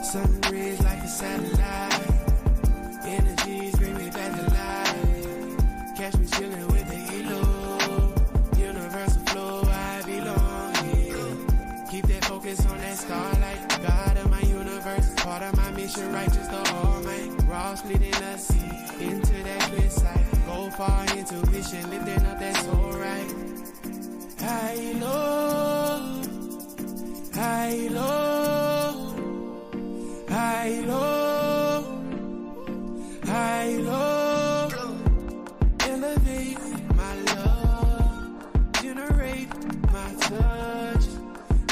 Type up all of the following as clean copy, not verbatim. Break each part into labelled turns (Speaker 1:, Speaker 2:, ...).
Speaker 1: Sun rays like a satellite. Energies bring me back to life. Catch me chilling with the halo. Universal flow, I belong here. Keep that focus on that starlight. God of my universe, part of my mission, righteous the all might. Raw splitting the sea into that clear sight. Go far into vision, lifting up that soul right. High low, high low, high low, high low. Elevate my love, generate my touch.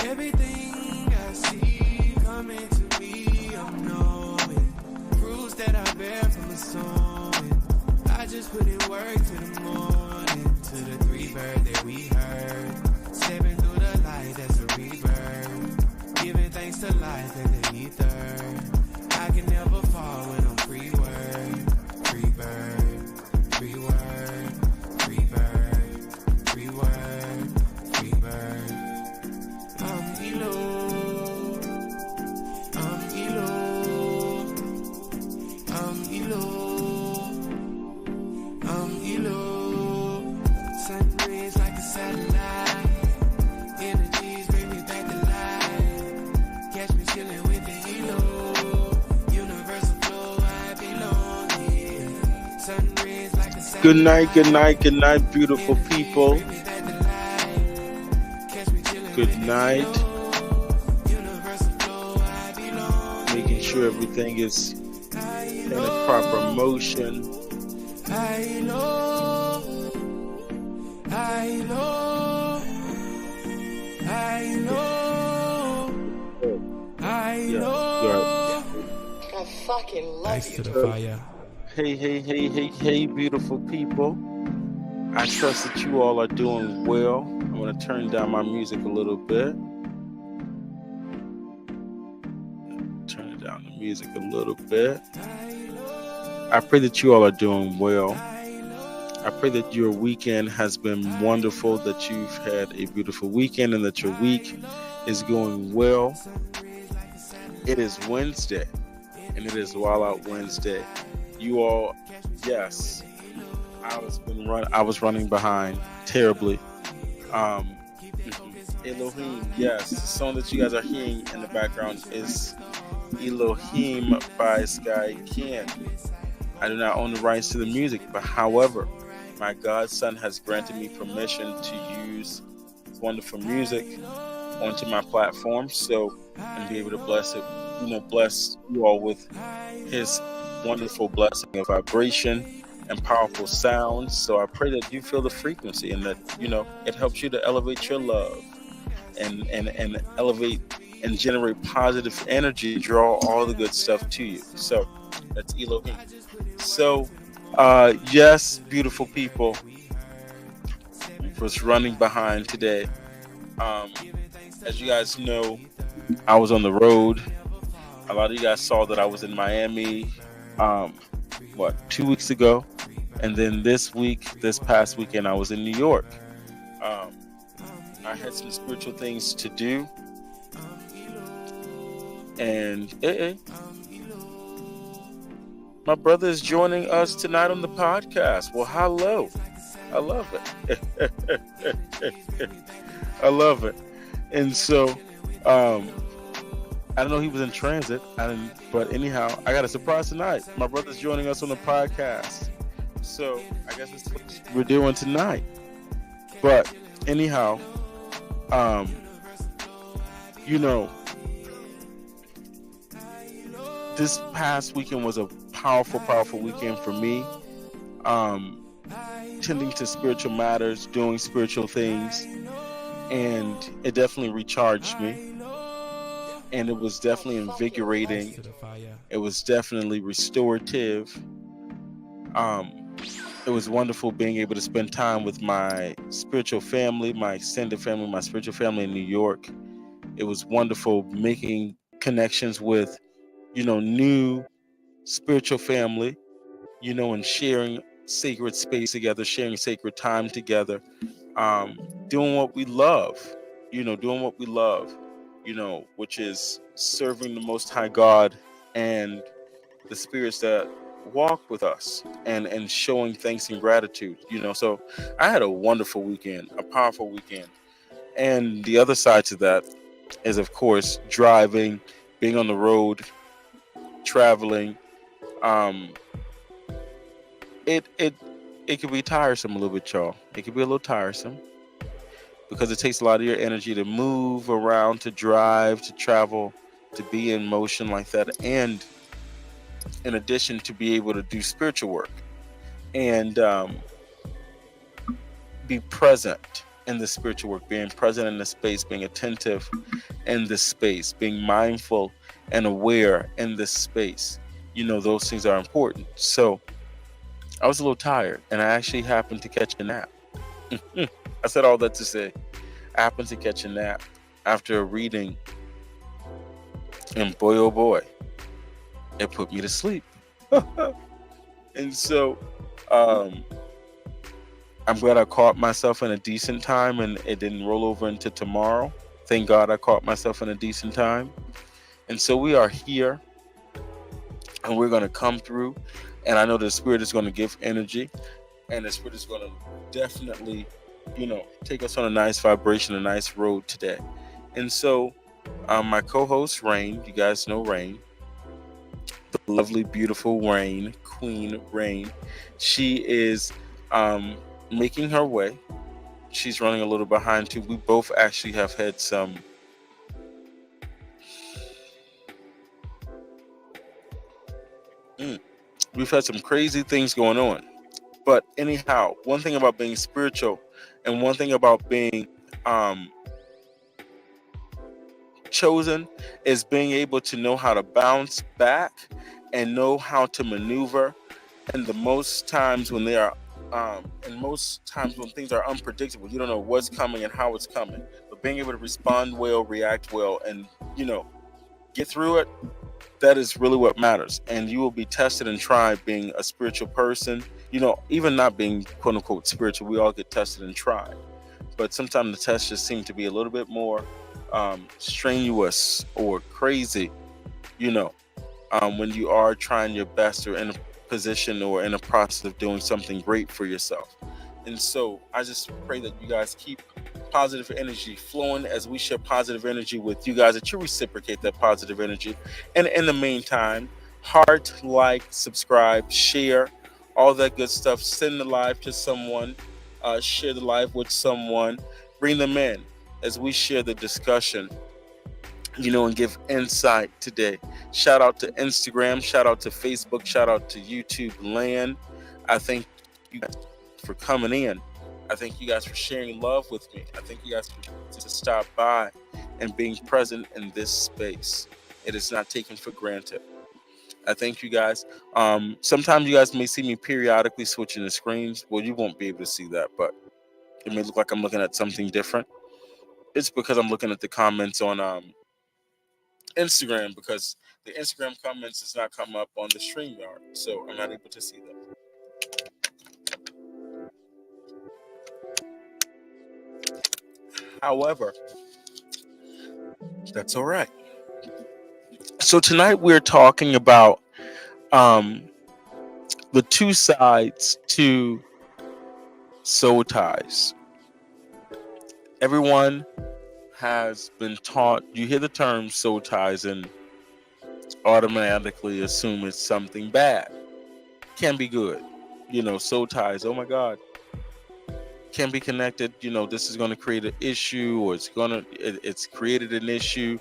Speaker 1: Everything I see coming to me, I'm knowing. Fruits that I bear from the sowing. I just put in work to the morning, to the three bird that we heard. Stepping through the light, that's a rebirth. Giving thanks to life and the ether. I can never fall when I'm free word. Free bird, free word, free bird, free word, free bird. I'm Elo, I'm Elo, I'm Elo, I'm Elo. Sun rays like a satellite. Energies bring me back to life. Catch me chilling with the Elo. Universal flow, I belong here. Sun rays like a satellite.
Speaker 2: Good night, good night, good night, beautiful people.
Speaker 1: Bring me back to life. Catch me chilling
Speaker 2: Good
Speaker 1: with the
Speaker 2: night.
Speaker 1: Elo. Universal flow, I belong
Speaker 2: Making sure everything is in a proper motion.
Speaker 1: high low, high low, high low, high
Speaker 2: Yeah,
Speaker 1: low.
Speaker 3: I fucking love
Speaker 1: Thanks
Speaker 3: you.
Speaker 1: to the fire.
Speaker 2: Hey, beautiful people. I trust that you all are doing well. I'm going to turn down my music a little bit. Turn down the music a little bit. I pray that you all are doing well. I pray that your weekend has been wonderful, that you've had a beautiful weekend, and that your week is going well. It is Wednesday, and it is Wild Out Wednesday. You all, yes, I was running behind terribly. Elohim, yes, the song that you guys are hearing in the background is Elohim by Sky Ken. I do not own the rights to the music, but however, my godson has granted me permission to use wonderful music onto my platform, so and be able to bless you all with his wonderful blessing of vibration and powerful sound. So I pray that you feel the frequency and that it helps you to elevate your love and elevate and generate positive energy, draw all the good stuff to you. So that's Elohim. So yes, beautiful people, was running behind today. As you guys know, I was on the road. A lot of you guys saw that I was in Miami 2 weeks ago, and then this past weekend I was in New York. I had some spiritual things to do, and my brother is joining us tonight on the podcast. Well, hello. I love it. I love it. And so, I don't know, he was in transit. But anyhow, I got a surprise tonight. My brother's joining us on the podcast. So I guess that's what we're doing tonight. But anyhow, this past weekend was a powerful weekend for me. Tending to spiritual matters, doing spiritual things, and it definitely recharged me. And it was definitely invigorating. It was definitely restorative. It was wonderful being able to spend time with my spiritual family, my extended family, my spiritual family in New York. It was wonderful making connections with, new spiritual family, and sharing sacred space together, sharing sacred time together, doing what we love, which is serving the Most High God and the spirits that walk with us, and showing thanks and gratitude. So I had a wonderful weekend, a powerful weekend. And the other side to that is, of course, driving, being on the road, traveling. Um, it can be tiresome a little bit, y'all. It can be a little tiresome because it takes a lot of your energy to move around, to drive, to travel, to be in motion like that, and in addition, to be able to do spiritual work and be present in the spiritual work, being present in the space, being attentive in the space, being mindful and aware in this space. Those things are important. So I was a little tired, and I actually happened to catch a nap. I said all that to say, I happened to catch a nap after a reading, and boy, oh boy, it put me to sleep. And so I'm glad I caught myself in a decent time, and it didn't roll over into tomorrow. Thank God I caught myself in a decent time. And so we are here, and we're going to come through. And I know the Spirit is going to give energy, and the Spirit is going to definitely, take us on a nice vibration, a nice road today. And so my co-host, Rain, you guys know Rain, the lovely, beautiful Rain, Queen Rain. She is making her way. She's running a little behind too. We both actually have had some we've had some crazy things going on. But anyhow, one thing about being spiritual and one thing about being chosen is being able to know how to bounce back and know how to maneuver. And the most times when they are most times when things are unpredictable, you don't know what's coming and how it's coming. But being able to respond well, react well, and get through it, that is really what matters. And you will be tested and tried being a spiritual person. Even not being quote unquote spiritual, we all get tested and tried. But sometimes the tests just seem to be a little bit more strenuous or crazy, when you are trying your best or in a position or in a process of doing something great for yourself. And so I just pray that you guys keep positive energy flowing as we share positive energy with you guys, that you reciprocate that positive energy. And in the meantime, heart, like, subscribe, share, all that good stuff. Send the live to someone, share the live with someone, bring them in as we share the discussion, and give insight today. Shout out to Instagram, shout out to Facebook, shout out to YouTube land. I thank you guys for coming in. I thank you guys for sharing love with me. I thank you guys for to stop by and being present in this space. It is not taken for granted. I thank you guys. Sometimes you guys may see me periodically switching the screens. Well, you won't be able to see that, but it may look like I'm looking at something different. It's because I'm looking at the comments on Instagram, because the Instagram comments does not come up on the StreamYard, so I'm not able to see that. However, that's all right. So tonight we're talking about the two sides to soul ties. Everyone has been taught, you hear the term soul ties and automatically assume it's something bad. Can be good. Soul ties, oh my God, can be connected. This is going to create an issue, or it's created an issue.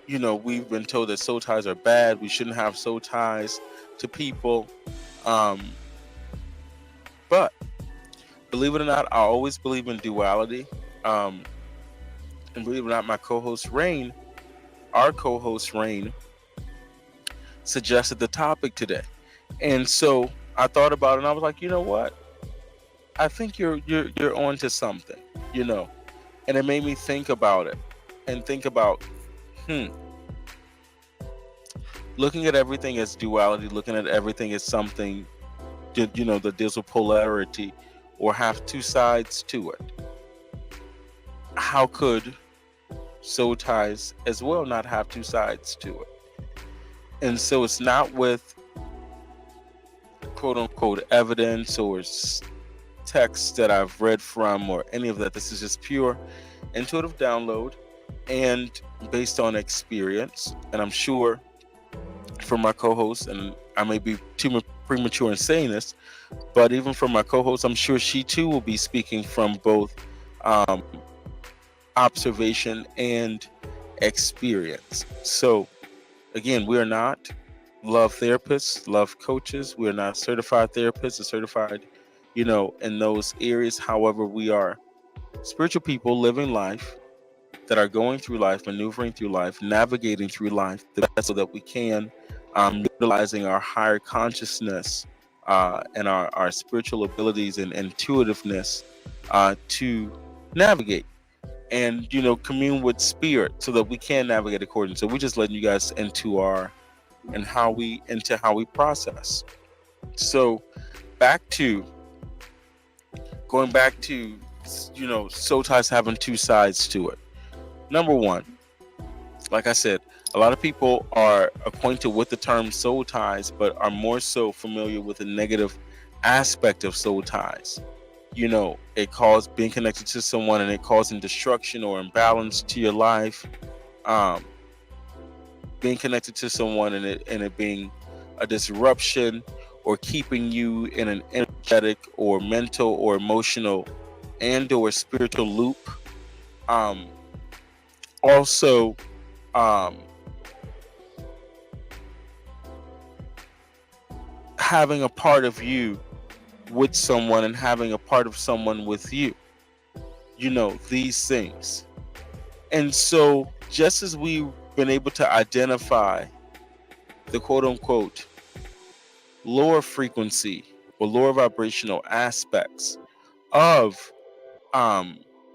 Speaker 2: We've been told that soul ties are bad. We shouldn't have soul ties to people. But believe it or not, I always believe in duality. And believe it or not, my co-host Rain, our co-host Rain, suggested the topic today. And so I thought about it, and I was like, you know what? I think you're on to something, And it made me think about it and think about, looking at everything as duality, looking at everything as something, that deals with polarity or have two sides to it. How could soul ties as well not have two sides to it. And so it's not with quote unquote evidence or text that I've read from or any of that. This is just pure intuitive download and based on experience. And I'm sure from my co-host, and I may be too premature in saying this, but even from my co-host, I'm sure she too will be speaking from both observation and experience. So again, we are not love therapists, love coaches. We are not certified therapists or certified, in those areas. However, we are spiritual people living life, that are going through life, maneuvering through life, navigating through life the best so that we can, utilizing our higher consciousness and our spiritual abilities and intuitiveness to navigate and commune with spirit so that we can navigate accordingly. So we're just letting you guys into how we process. So going back to soul ties having two sides to it. Number one, like I said, a lot of people are acquainted with the term soul ties, but are more so familiar with the negative aspect of soul ties. It caused being connected to someone and it causing destruction or imbalance to your life. Being connected to someone and it being a disruption or keeping you in an energetic or mental or emotional and or spiritual loop. Also, having a part of you with someone and having a part of someone with you, these things. And so just as we've been able to identify the quote unquote lower frequency or lower vibrational aspects of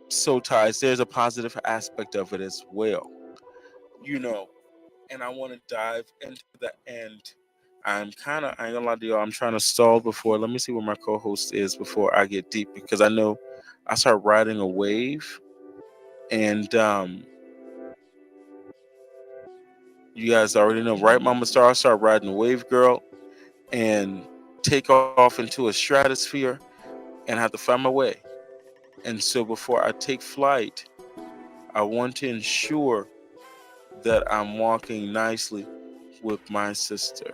Speaker 2: soul ties, there's a positive aspect of it as well, and I want to dive into the end. I ain't gonna lie to y'all, I'm trying to stall before, let me see where my co-host is before I get deep, because I know I start riding a wave and you guys already know, right, Mama Star? I start riding a wave, girl, and take off into a stratosphere and have to find my way. And so before I take flight, I want to ensure that I'm walking nicely with my sister.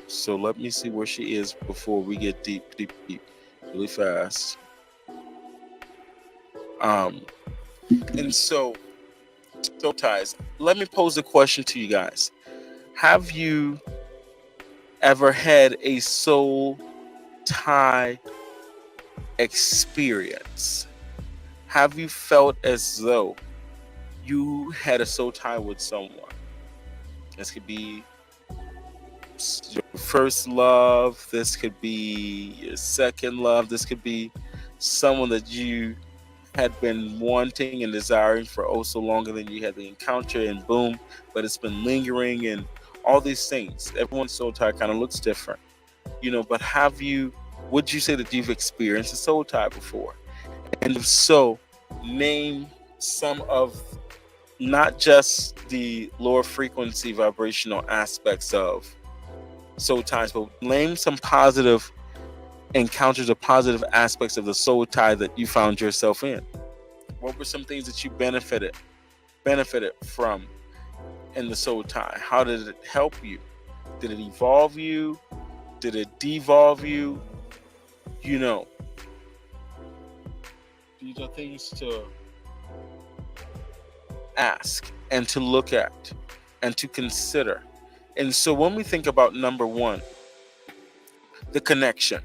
Speaker 2: So let me see where she is before we get deep, really fast. And so ties, let me pose a question to you guys. Have you ever had a soul tie experience? Have you felt as though you had a soul tie with someone? This could be your first love, this could be your second love, this could be someone that you had been wanting and desiring for oh so longer than you had the encounter, and boom, but it's been lingering and all these things. Everyone's soul tie kind of looks different, but would you say that you've experienced a soul tie before? And if so, name some of not just the lower frequency vibrational aspects of soul ties, but name some positive encounters or positive aspects of the soul tie that you found yourself in. What were some things that you benefited from in the soul tie? How did it help you? Did it evolve you? Did it devolve you? These are things to ask and to look at and to consider. And so when we think about number one, the connection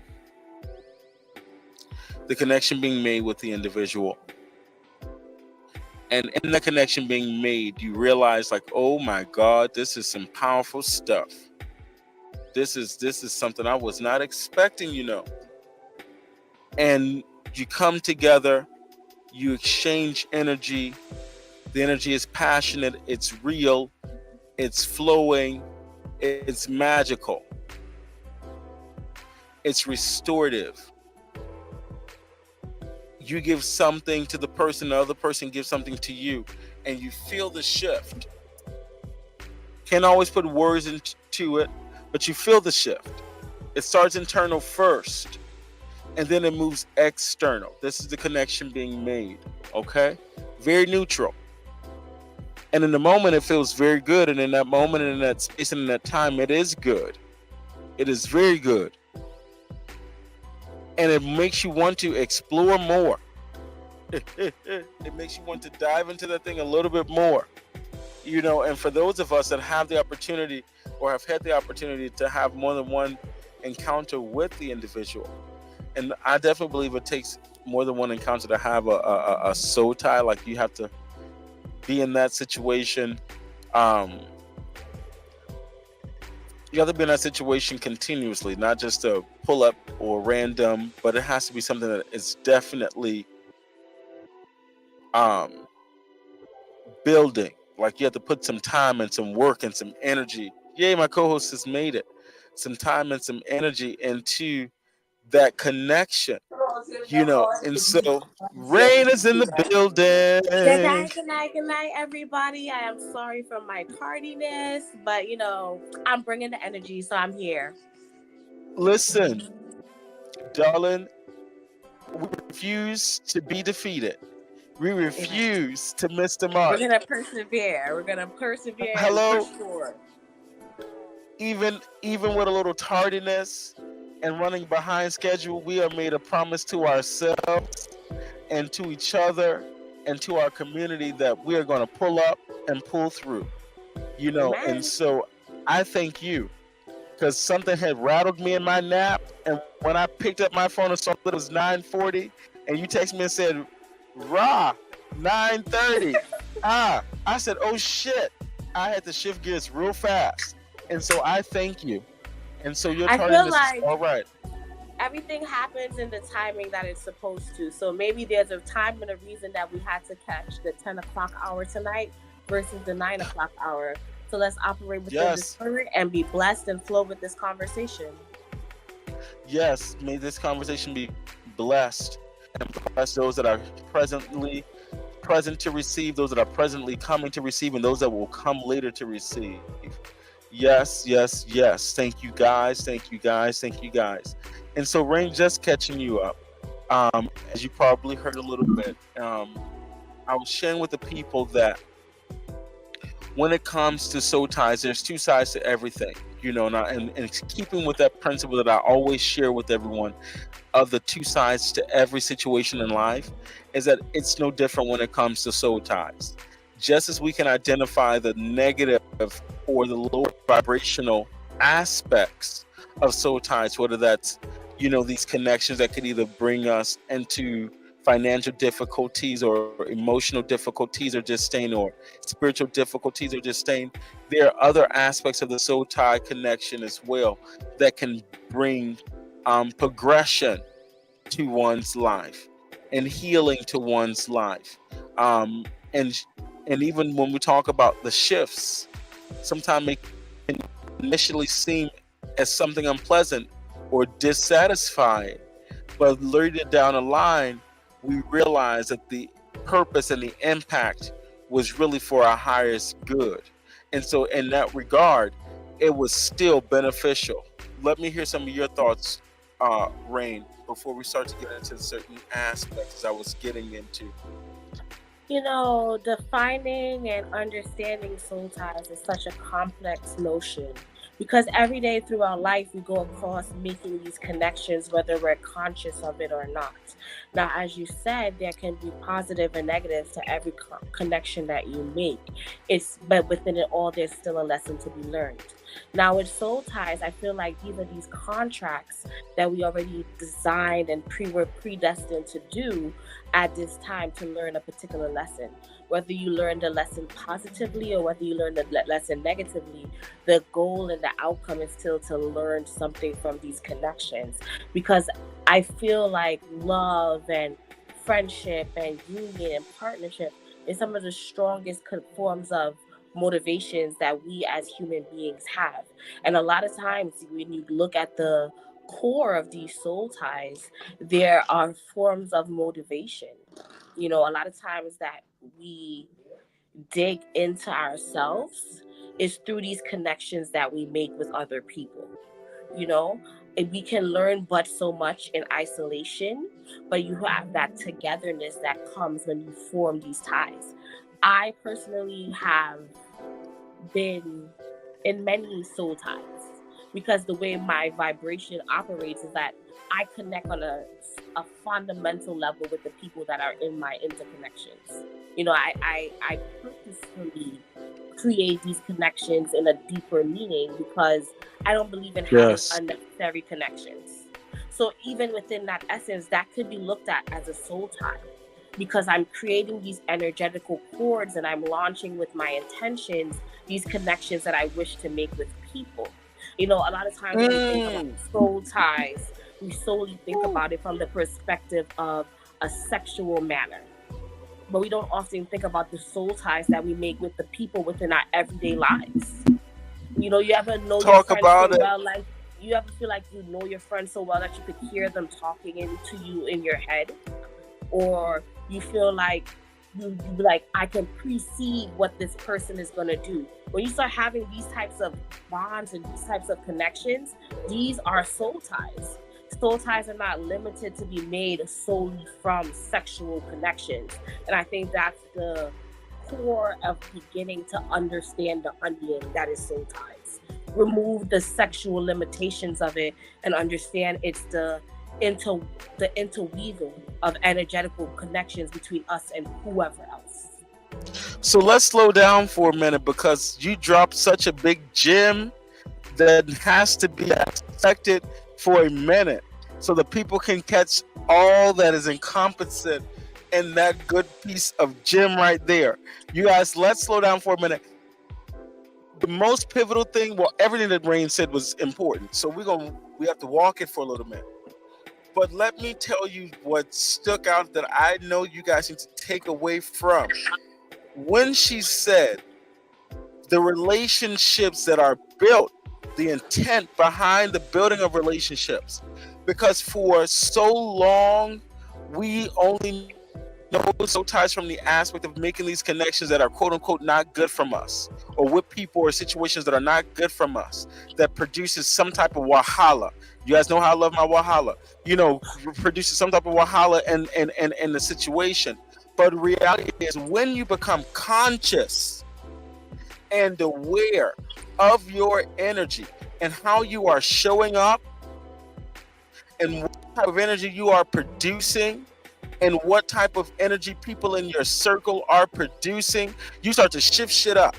Speaker 2: being made with the individual, and in the connection being made, you realize like, oh my God, this is some powerful stuff. This is something I was not expecting, And you come together, you exchange energy. The energy is passionate, it's real, it's flowing, it's magical, it's restorative. You give something to the person, the other person gives something to you, and you feel the shift. Can't always put words into it, but you feel the shift. It starts internal first, and then it moves external. This is the connection being made, okay? Very neutral. And in the moment, it feels very good. And in that moment, and in that space, and in that time, it is good. It is very good. And it makes you want to explore more. It makes you want to dive into that thing a little bit more. And for those of us that have the opportunity or have had the opportunity to have more than one encounter with the individual, and I definitely believe it takes more than one encounter to have a soul tie. Like, you have to be in that situation. You have to be in that situation continuously, not just a pull up or random, but it has to be something that is definitely building. Like, you have to put some time and some work and some energy. Yay, my co-host has made it. Some time and some energy into that connection. And so Rain is in the
Speaker 4: Good
Speaker 2: building.
Speaker 4: night, good night, good night, everybody. I am sorry for my tardiness, but I'm bringing the energy, so I'm here.
Speaker 2: Listen, darling, we refuse to be defeated. We refuse to miss the mark.
Speaker 4: We're gonna persevere. We're gonna persevere.
Speaker 2: Hello.
Speaker 4: And push forward.
Speaker 2: Even with a little tardiness and running behind schedule, we have made a promise to ourselves and to each other and to our community that we are going to pull up and pull through.
Speaker 4: Amen.
Speaker 2: And so I thank you, because something had rattled me in my nap, and when I picked up my phone and saw that it was 9:40, and you texted me and said, "Rah, 9:30." I said, "Oh shit!" I had to shift gears real fast, and so I thank you. And so your tardiness is all right.
Speaker 4: Everything happens in the timing that it's supposed to. So maybe there's a time and a reason that we had to catch the 10 o'clock hour tonight versus the 9 o'clock hour. So let's operate within the spirit and be blessed and flow with this conversation.
Speaker 2: Yes, may this conversation be blessed, and bless those that are presently present to receive, those that are presently coming to receive, and those that will come later to receive. Yes, yes, yes. Thank you guys. Thank you guys. Thank you guys. And so, Rain, just catching you up, as you probably heard a little bit, I was sharing with the people that when it comes to soul ties, there's two sides to everything, and keeping with that principle that I always share with everyone of the two sides to every situation in life, is that it's no different when it comes to soul ties. Just as we can identify the negative or the low vibrational aspects of soul ties, whether that's these connections that could either bring us into financial difficulties or emotional difficulties or disdain, or spiritual difficulties or disdain, there are other aspects of the soul tie connection as well that can bring progression to one's life and healing to one's life. And even when we talk about the shifts, sometimes it can initially seem as something unpleasant or dissatisfying, but later down the line, we realize that the purpose and the impact was really for our highest good. And so in that regard, it was still beneficial. Let me hear some of your thoughts, Rain, before we start to get into certain aspects I was getting into.
Speaker 4: Defining and understanding soul ties is such a complex notion, because every day throughout life we go across making these connections, whether we're conscious of it or not. Now, as you said, there can be positive and negative to every connection that you make. But within it all, there's still a lesson to be learned. Now, with soul ties, I feel like these are these contracts that we already designed and were predestined to do at this time to learn a particular lesson. Whether you learn the lesson positively or whether you learn the lesson negatively, the goal and the outcome is still to learn something from these connections. Because I feel like love and friendship and union and partnership is some of the strongest forms of motivations that we as human beings have. And a lot of times when you look at the core of these soul ties, there are forms of motivation. A lot of times that we dig into ourselves is through these connections that we make with other people. You know, and we can learn but so much in isolation, but you have that togetherness that comes when you form these ties. I personally have been in many soul ties because the way my vibration operates is that I connect on a fundamental level with the people that are in my interconnections. You know, I purposefully create these connections in a deeper meaning because I don't believe in having
Speaker 2: Yes.
Speaker 4: unnecessary connections. So even within that essence, that could be looked at as a soul tie because I'm creating these energetical cords and I'm launching with my intentions these connections that I wish to make with people. You know, a lot of times when we think about soul ties, we solely think about it from the perspective of a sexual manner. But we don't often think about the soul ties that we make with the people within our everyday lives. You know, you ever know your
Speaker 2: Talk
Speaker 4: friend so
Speaker 2: about it.
Speaker 4: well, like you ever feel like you know your friend so well that you could hear them talking into you in your head, or you feel like you be like, I can precede what this person is gonna do. When you start having these types of bonds and these types of connections, these are soul ties. Soul ties are not limited to be made solely from sexual connections. And I think that's the core of beginning to understand the onion that is soul ties. Remove the sexual limitations of it and understand it's the interweaving of energetical connections between us and whoever else.
Speaker 2: So let's slow down for a minute because you dropped such a big gem that has to be dissected for a minute so the people can catch all that is encompassed in that good piece of gem right there. You guys, let's slow down for a minute. The most pivotal thing, well, everything that Rain said was important. So we have to walk it for a little minute. But let me tell you what stuck out that I know you guys need to take away from. When she said the relationships that are built, the intent behind the building of relationships, because for so long we only know soul ties from the aspect of making these connections that are quote unquote not good from us, or with people or situations that are not good from us, that produces some type of wahala. You guys know how I love my wahala. You know, produces some type of wahala in the situation. But reality is when you become conscious and aware of your energy and how you are showing up and what type of energy you are producing and what type of energy people in your circle are producing, you start to shift shit up.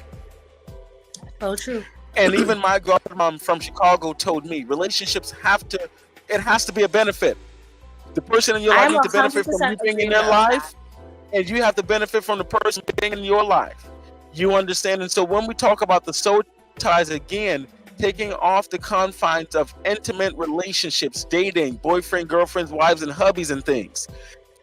Speaker 4: So true.
Speaker 2: And even my godmom from Chicago told me relationships it has to be a benefit. The person in your life
Speaker 4: I'm
Speaker 2: needs to benefit from
Speaker 4: 100%
Speaker 2: you being in
Speaker 4: agreement
Speaker 2: their
Speaker 4: on
Speaker 2: life,
Speaker 4: that.
Speaker 2: and you have to benefit from the person being in your life. You understand? And so when we talk about the soul ties again, taking off the confines of intimate relationships, dating, boyfriend, girlfriends, wives, and hubbies and things.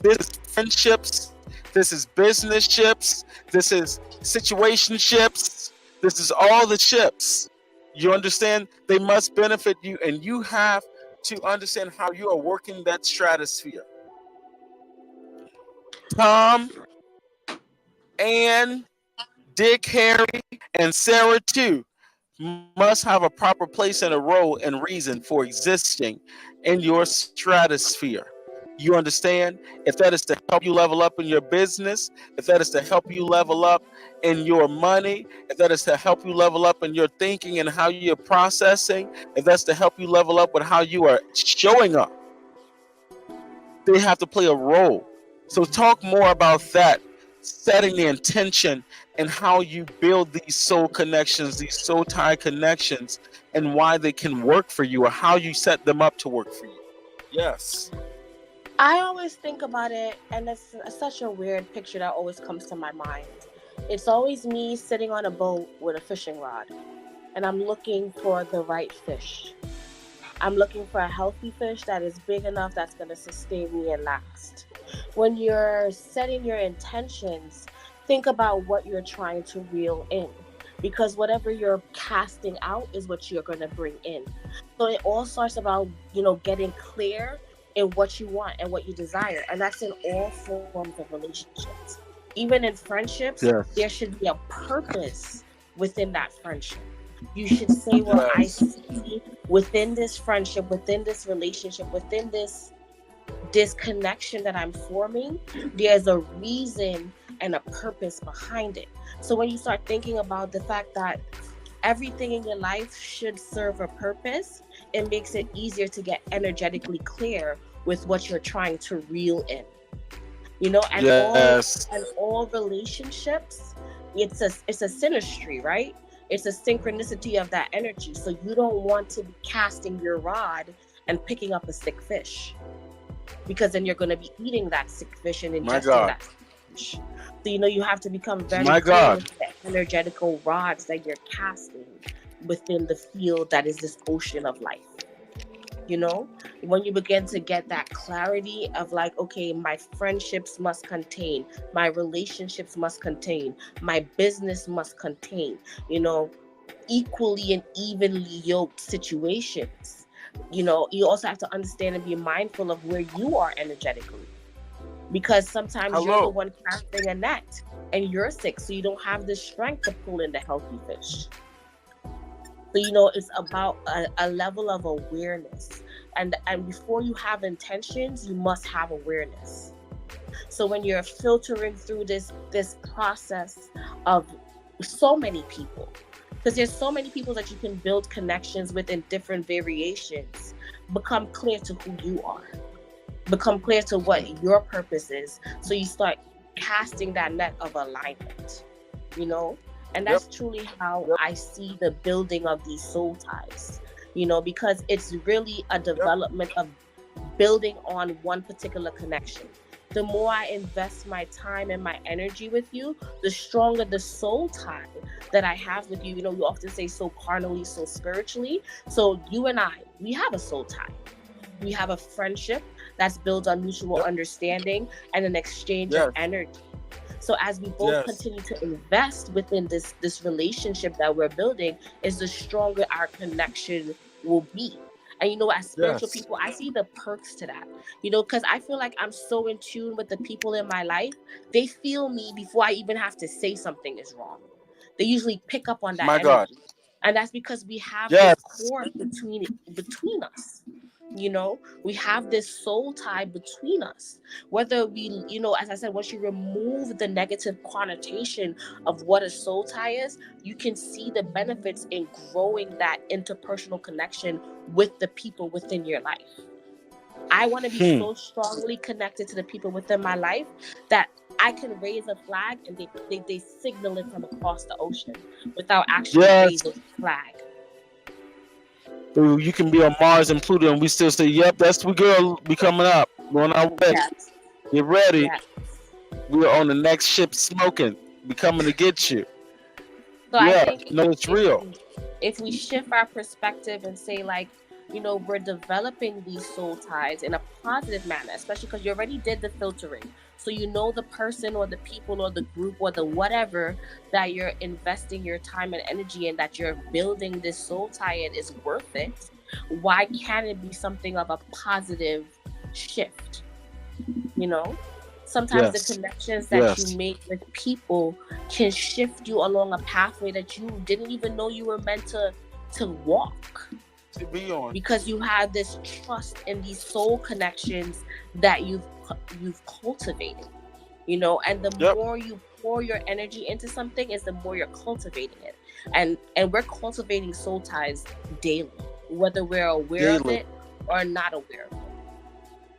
Speaker 2: This is friendships, this is business ships, this is situationships, this is all the ships. You understand? They must benefit you, and you have to understand how you are working that stratosphere. Tom, Ann, Dick, Harry, and Sarah too must have a proper place and a role and reason for existing in your stratosphere. You understand? If that is to help you level up in your business, if that is to help you level up in your money, if that is to help you level up in your thinking and how you're processing, if that's to help you level up with how you are showing up, they have to play a role. So talk more about that, setting the intention and how you build these soul connections, these soul tie connections, and why they can work for you or how you set them up to work for you. Yes.
Speaker 4: I always think about it, and it's such a weird picture that always comes to my mind. It's always me sitting on a boat with a fishing rod, and I'm looking for the right fish. I'm looking for a healthy fish that is big enough that's going to sustain me and last. When you're setting your intentions, think about what you're trying to reel in, because whatever you're casting out is what you're going to bring in. So it all starts about, getting clear in what you want and what you desire, and that's in all forms of relationships. Even in friendships,
Speaker 2: Yes.
Speaker 4: there should be a purpose within that friendship. You should say, well, I
Speaker 2: Yes.
Speaker 4: see within this friendship, within this relationship, within this connection that I'm forming, there's a reason and a purpose behind it. So when you start thinking about the fact that everything in your life should serve a purpose, it makes it easier to get energetically clear with what you're trying to reel in. You know, and
Speaker 2: Yes.
Speaker 4: all relationships, it's a synastry, right? It's a synchronicity of that energy. So you don't want to be casting your rod and picking up a sick fish, because then you're going to be eating that sick fish and
Speaker 2: My
Speaker 4: ingesting
Speaker 2: God.
Speaker 4: that sick fish. So you have to become very
Speaker 2: My
Speaker 4: clear
Speaker 2: God.
Speaker 4: with the energetical rods that you're casting within the field that is this ocean of life. You know, when you begin to get that clarity of like, okay, my friendships must contain, my relationships must contain, my business must contain, you know, equally and evenly yoked situations. You know, you also have to understand and be mindful of where you are energetically, because sometimes you're the
Speaker 2: Hello.
Speaker 4: one casting a net and you're sick, so you don't have the strength to pull in the healthy fish. So, you know, it's about a level of awareness. And before you have intentions, you must have awareness. So when you're filtering through this process of so many people, because there's so many people that you can build connections with in different variations, become clear to who you are. Become clear to what your purpose is. So you start casting that net of alignment, you know? And that's truly how I see the building of these soul ties, you know, because it's really a development of building on one particular connection. The more I invest my time and my energy with you, the stronger the soul tie that I have with you. You know, you often say so carnally, so spiritually. So you and I, we have a soul tie. We have a friendship that's built on mutual understanding and an exchange of energy. So as we both continue to invest within this relationship that we're building, is the stronger our connection will be. And you know, as spiritual people, I see the perks to that. You know, because I feel like I'm so in tune with the people in my life. They feel me before I even have to say something is wrong. They usually pick up on that
Speaker 2: My God.
Speaker 4: energy. And that's because we have this core between us. You know, we have this soul tie between us. Whether we, you know, as I said, once you remove the negative connotation of what a soul tie is, you can see the benefits in growing that interpersonal connection with the people within your life. I want to be so strongly connected to the people within my life that I can raise a flag and they signal it from across the ocean without actually raising a flag.
Speaker 2: You can be on Mars and Pluto, and we still say, "Yep, that's we girl. We coming up. We're on our way.
Speaker 4: Yes.
Speaker 2: Get ready.
Speaker 4: Yes.
Speaker 2: We're on the next ship, smoking. We coming to get you."
Speaker 4: So I think
Speaker 2: it's real.
Speaker 4: If we shift our perspective and say, like, you know, we're developing these soul ties in a positive manner, especially because you already did the filtering. So you know the person or the people or the group or the whatever that you're investing your time and energy in, that you're building this soul tie in, is worth it. Why can't it be something of a positive shift? You know? Sometimes the connections that you make with people can shift you along a pathway that you didn't even know you were meant to walk.
Speaker 2: To be on.
Speaker 4: Because you have this trust in these soul connections that you've cultivated, you know, and the more you pour your energy into something is the more you're cultivating it. And we're cultivating soul ties daily, whether we're aware of it or not aware of it.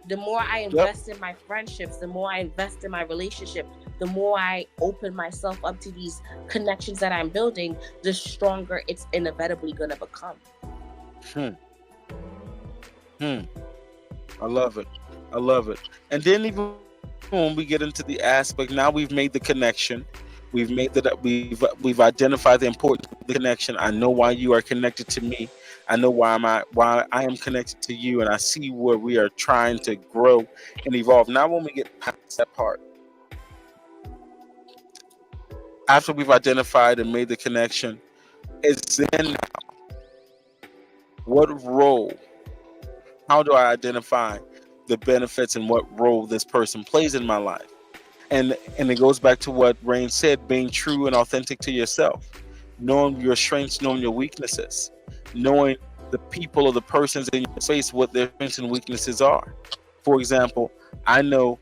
Speaker 4: The more I invest in my friendships, the more I invest in my relationship, the more I open myself up to these connections that I'm building, the stronger it's inevitably going to become.
Speaker 2: I love it. And then even when we get into the aspect, now we've made the connection. We've made that. We've identified the importance of the connection. I know why you are connected to me. I know why I am connected to you, and I see where we are trying to grow and evolve. Now, when we get past that part, after we've identified and made the connection, it's then now, what role? How do I identify the benefits and what role this person plays in my life? And it goes back to what Rain said, being true and authentic to yourself, knowing your strengths, knowing your weaknesses, knowing the people or the persons in your space, what their strengths and weaknesses are. For example, I know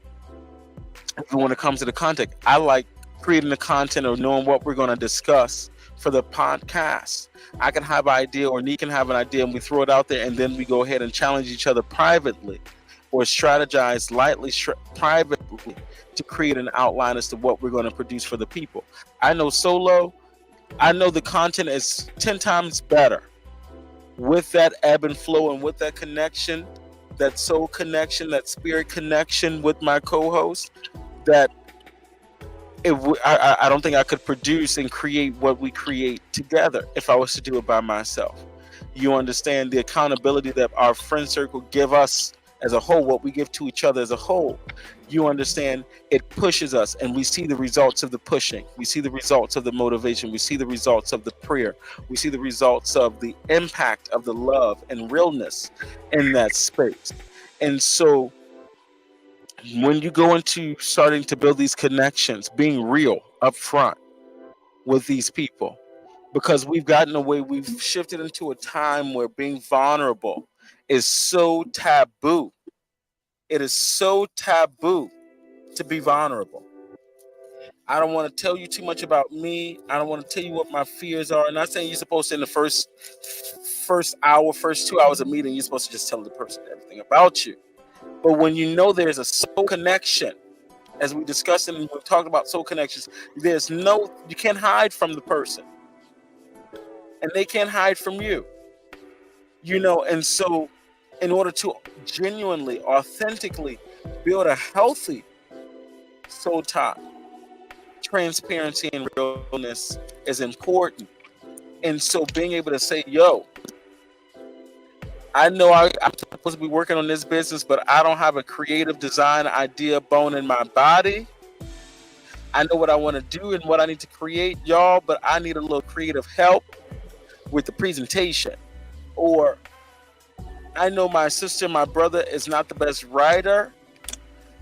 Speaker 2: when it comes to the content, I like creating the content or knowing what we're going to discuss for the podcast. I can have an idea, or Nee can have an idea, and we throw it out there, and then we go ahead and challenge each other privately, or strategize lightly privately to create an outline as to what we're going to produce for the people. I know solo, I know the content is 10 times better with that ebb and flow and with that connection, that soul connection, that spirit connection with my co-host, that I don't think I could produce and create what we create together if I was to do it by myself. You understand the accountability that our friend circle give us as a whole, what we give to each other as a whole. You understand it pushes us, and we see the results of the pushing. We see the results of the motivation. We see the results of the prayer. We see the results of the impact of the love and realness in that space. And so when you go into starting to build these connections, being real up front with these people, because we've gotten away, we've shifted into a time where being vulnerable is so taboo. It is so taboo to be vulnerable. I don't want to tell you too much about me. I don't want to tell you what my fears are. I'm not saying you're supposed to, in the first hour, first 2 hours of meeting, you're supposed to just tell the person everything about you. But when you know there's a soul connection, as we discussed and we've talked about soul connections, you can't hide from the person. And they can't hide from you. And so in order to genuinely, authentically build a healthy soul tie, transparency and realness is important. And so being able to say, yo, I know I'm supposed to be working on this business, but I don't have a creative design idea bone in my body. I know what I want to do and what I need to create, y'all, but I need a little creative help with the presentation. Or I know my sister, my brother is not the best writer,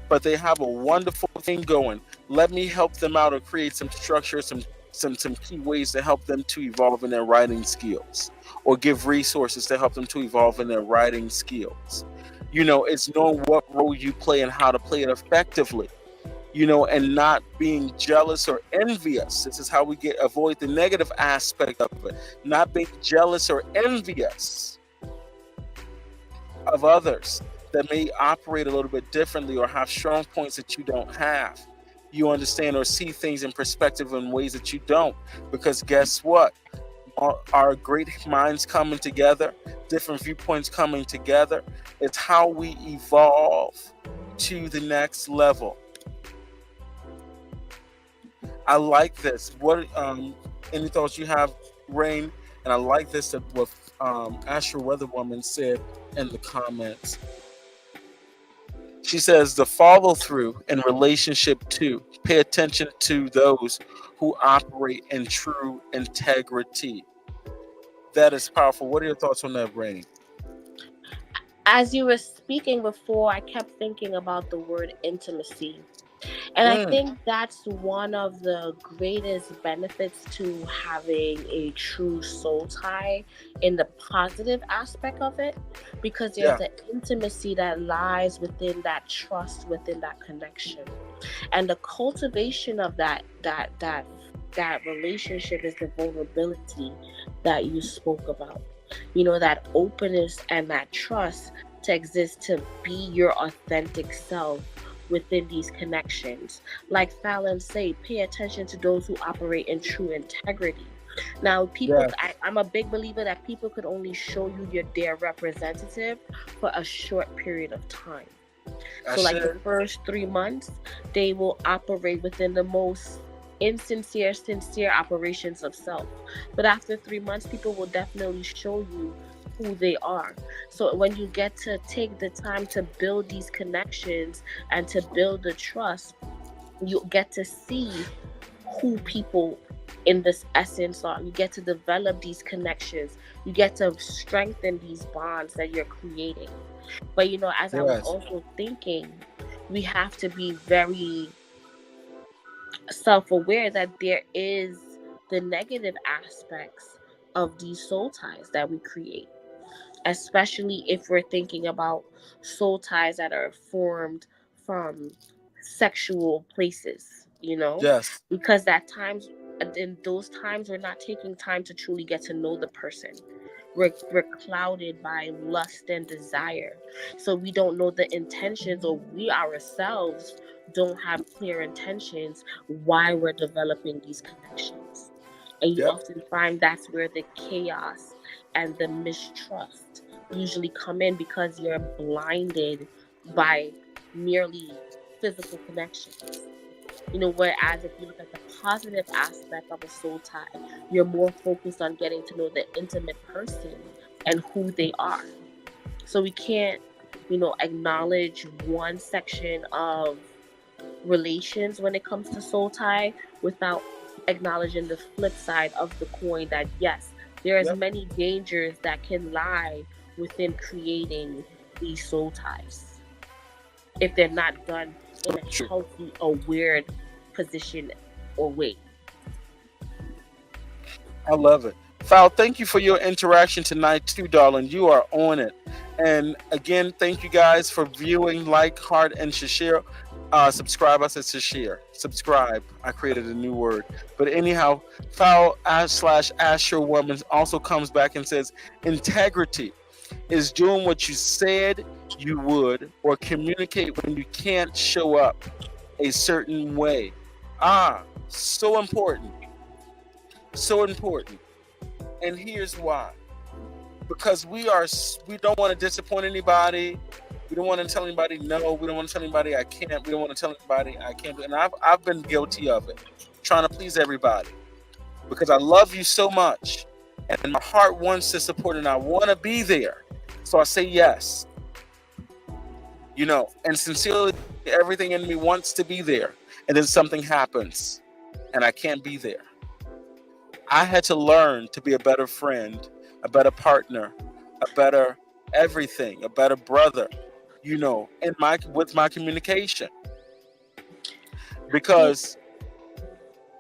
Speaker 2: but they have a wonderful thing going. Let me help them out or create some structure, some key ways to help them to evolve in their writing skills, or give resources to help them to evolve in their writing skills. It's knowing what role you play and how to play it effectively, and not being jealous or envious. This is how we avoid the negative aspect of it. Not being jealous or envious of others that may operate a little bit differently or have strong points that you don't have. You understand, or see things in perspective in ways that you don't. Because guess what? Our great minds coming together, different viewpoints coming together, it's how we evolve to the next level. I like this. What any thoughts you have, Rain? And I like this, that what Asher Weatherwoman said in the comments. She says the follow through in relationship to pay attention to those who operate in true integrity. That is powerful. What are your thoughts on that, Rain?
Speaker 4: As you were speaking before, I kept thinking about the word intimacy. And I think that's one of the greatest benefits to having a true soul tie in the positive aspect of it, because there's the intimacy that lies within that trust, within that connection. And the cultivation of that relationship is the vulnerability that you spoke about. That openness and that trust to exist, to be your authentic self within these connections. Like Fallon say, pay attention to those who operate in true integrity. Now, people, I'm a big believer that people could only show you their representative for a short period of time. So like the first 3 months, they will operate within the most sincere operations of self. But after 3 months, people will definitely show you who they are. So when you get to take the time to build these connections and to build the trust, you get to see who people in this essence are. You get to develop these connections. You get to strengthen these bonds that you're creating. But as I was also thinking, we have to be very self-aware that there is the negative aspects of these soul ties that we create, especially if we're thinking about soul ties that are formed from sexual places,
Speaker 2: Yes.
Speaker 4: because that times in those times we're not taking time to truly get to know the person. We're clouded by lust and desire, so we don't know the intentions, or we ourselves don't have clear intentions why we're developing these connections. And you
Speaker 2: Yep.
Speaker 4: often find that's where the chaos and the mistrust usually come in, because you're blinded by merely physical connections. Whereas if you look at the positive aspect of a soul tie, you're more focused on getting to know the intimate person and who they are. So we can't, acknowledge one section of relations when it comes to soul tie without acknowledging the flip side of the coin, that yes, there is
Speaker 2: Yep.
Speaker 4: many dangers that can lie within creating these soul ties if they're not done in a
Speaker 2: True.
Speaker 4: healthy or weird position or way.
Speaker 2: I love it. Fal, thank you for your interaction tonight too, darling. You are on it. And again, thank you guys for viewing, like, heart, and share. Subscribe. I said share. Subscribe. I created a new word. But anyhow, Fal slash Asher Woman also comes back and says, integrity is doing what you said you would, or communicate when you can't show up a certain way. So important. So important. And here's why. Because we don't want to disappoint anybody. We don't want to tell anybody no. We don't want to tell anybody I can't. We don't want to tell anybody I can't do. And I've been guilty of it, trying to please everybody, because I love you so much, and my heart wants to support, and I want to be there. So I say yes. And sincerely, everything in me wants to be there, and then something happens, and I can't be there. I had to learn to be a better friend, a better partner, a better everything, a better brother, with my communication. Because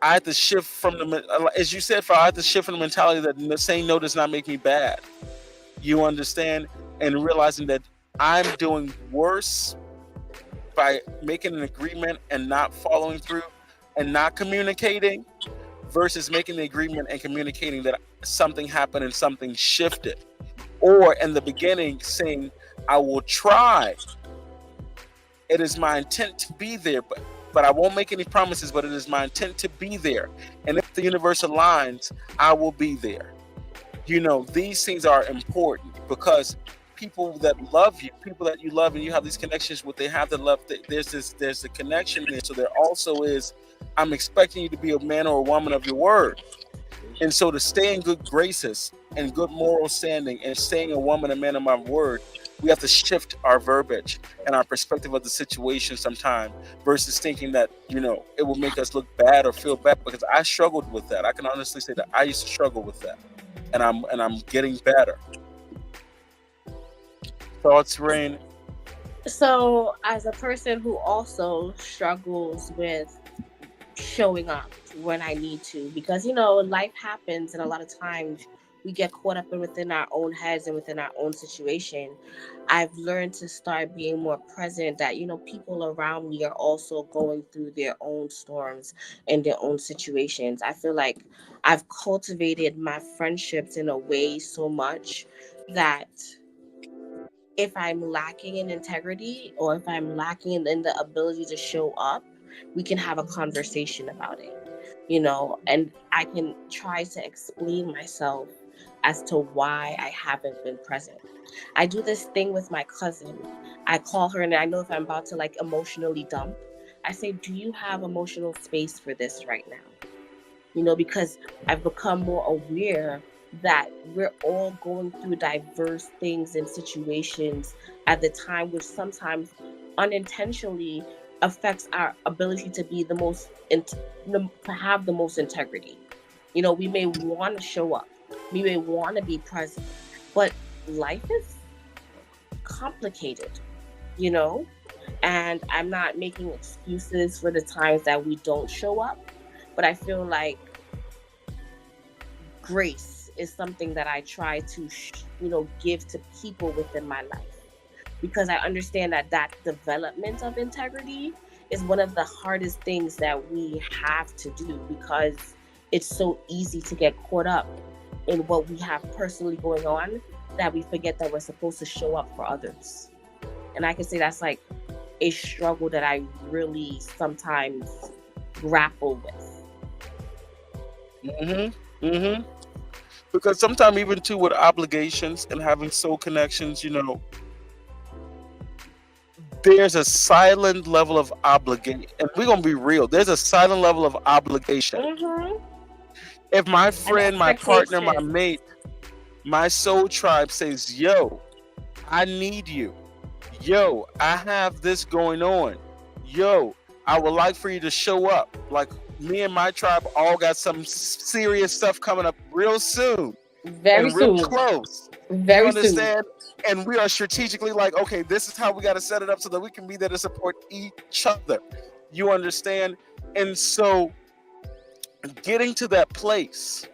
Speaker 2: I had to shift from as you said, I had to shift from the mentality that saying no does not make me bad. You understand? And realizing that I'm doing worse by making an agreement and not following through and not communicating, versus making the agreement and communicating that something happened and something shifted. Or in the beginning saying, I will try. It is my intent to be there, but I won't make any promises, but it is my intent to be there. And if the universe aligns, I will be there. These things are important, because people that love you, people that you love and you have these connections with, they have the love. There's a connection there. So there also is, I'm expecting you to be a man or a woman of your word. And so to stay in good graces and good moral standing and staying a woman, a man of my word, we have to shift our verbiage and our perspective of the situation sometime, versus thinking that, it will make us look bad or feel bad, because I struggled with that. I can honestly say that I used to struggle with that, and I'm getting better. Thoughts, Rain?
Speaker 4: So, as a person who also struggles with showing up when I need to, because life happens, and a lot of times we get caught up within our own heads and within our own situation. I've learned to start being more present, that people around me are also going through their own storms and their own situations. I feel like I've cultivated my friendships in a way so much that if I'm lacking in integrity, or if I'm lacking in the ability to show up, we can have a conversation about it, and I can try to explain myself as to why I haven't been present. I do this thing with my cousin. I call her, and I know if I'm about to emotionally dump, I say, do you have emotional space for this right now? Because I've become more aware that we're all going through diverse things and situations at the time, which sometimes unintentionally affects our ability to be to have the most integrity. We may want to show up, we may want to be present, but life is complicated, And I'm not making excuses for the times that we don't show up, but I feel like grace is something that I try to, give to people within my life, because I understand that development of integrity is one of the hardest things that we have to do, because it's so easy to get caught up in what we have personally going on that we forget that we're supposed to show up for others. And I can say that's like a struggle that I really sometimes grapple with.
Speaker 2: Because sometimes even too with obligations and having soul connections, there's a silent level of obligation, and we're gonna be real. There's a silent level of obligation. If my friend, my partner, my mate, my soul tribe says, "Yo, I need you. Yo, I have this going on. Yo, I would like for you to show up." Like me and my tribe all got some serious stuff coming up real soon. Real close.
Speaker 4: Very
Speaker 2: you understand? Soon. And we are strategically like, okay, this is how we got to set it up so that we can be there to support each other. You understand? And so getting to that place,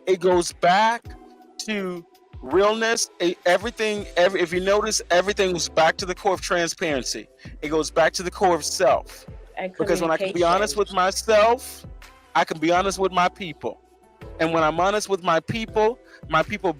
Speaker 2: it goes back to realness. If you notice, everything was back to the core of transparency. It goes back to the core of self. Because when I can be honest with myself, I can be honest with my people. And when I'm honest with my people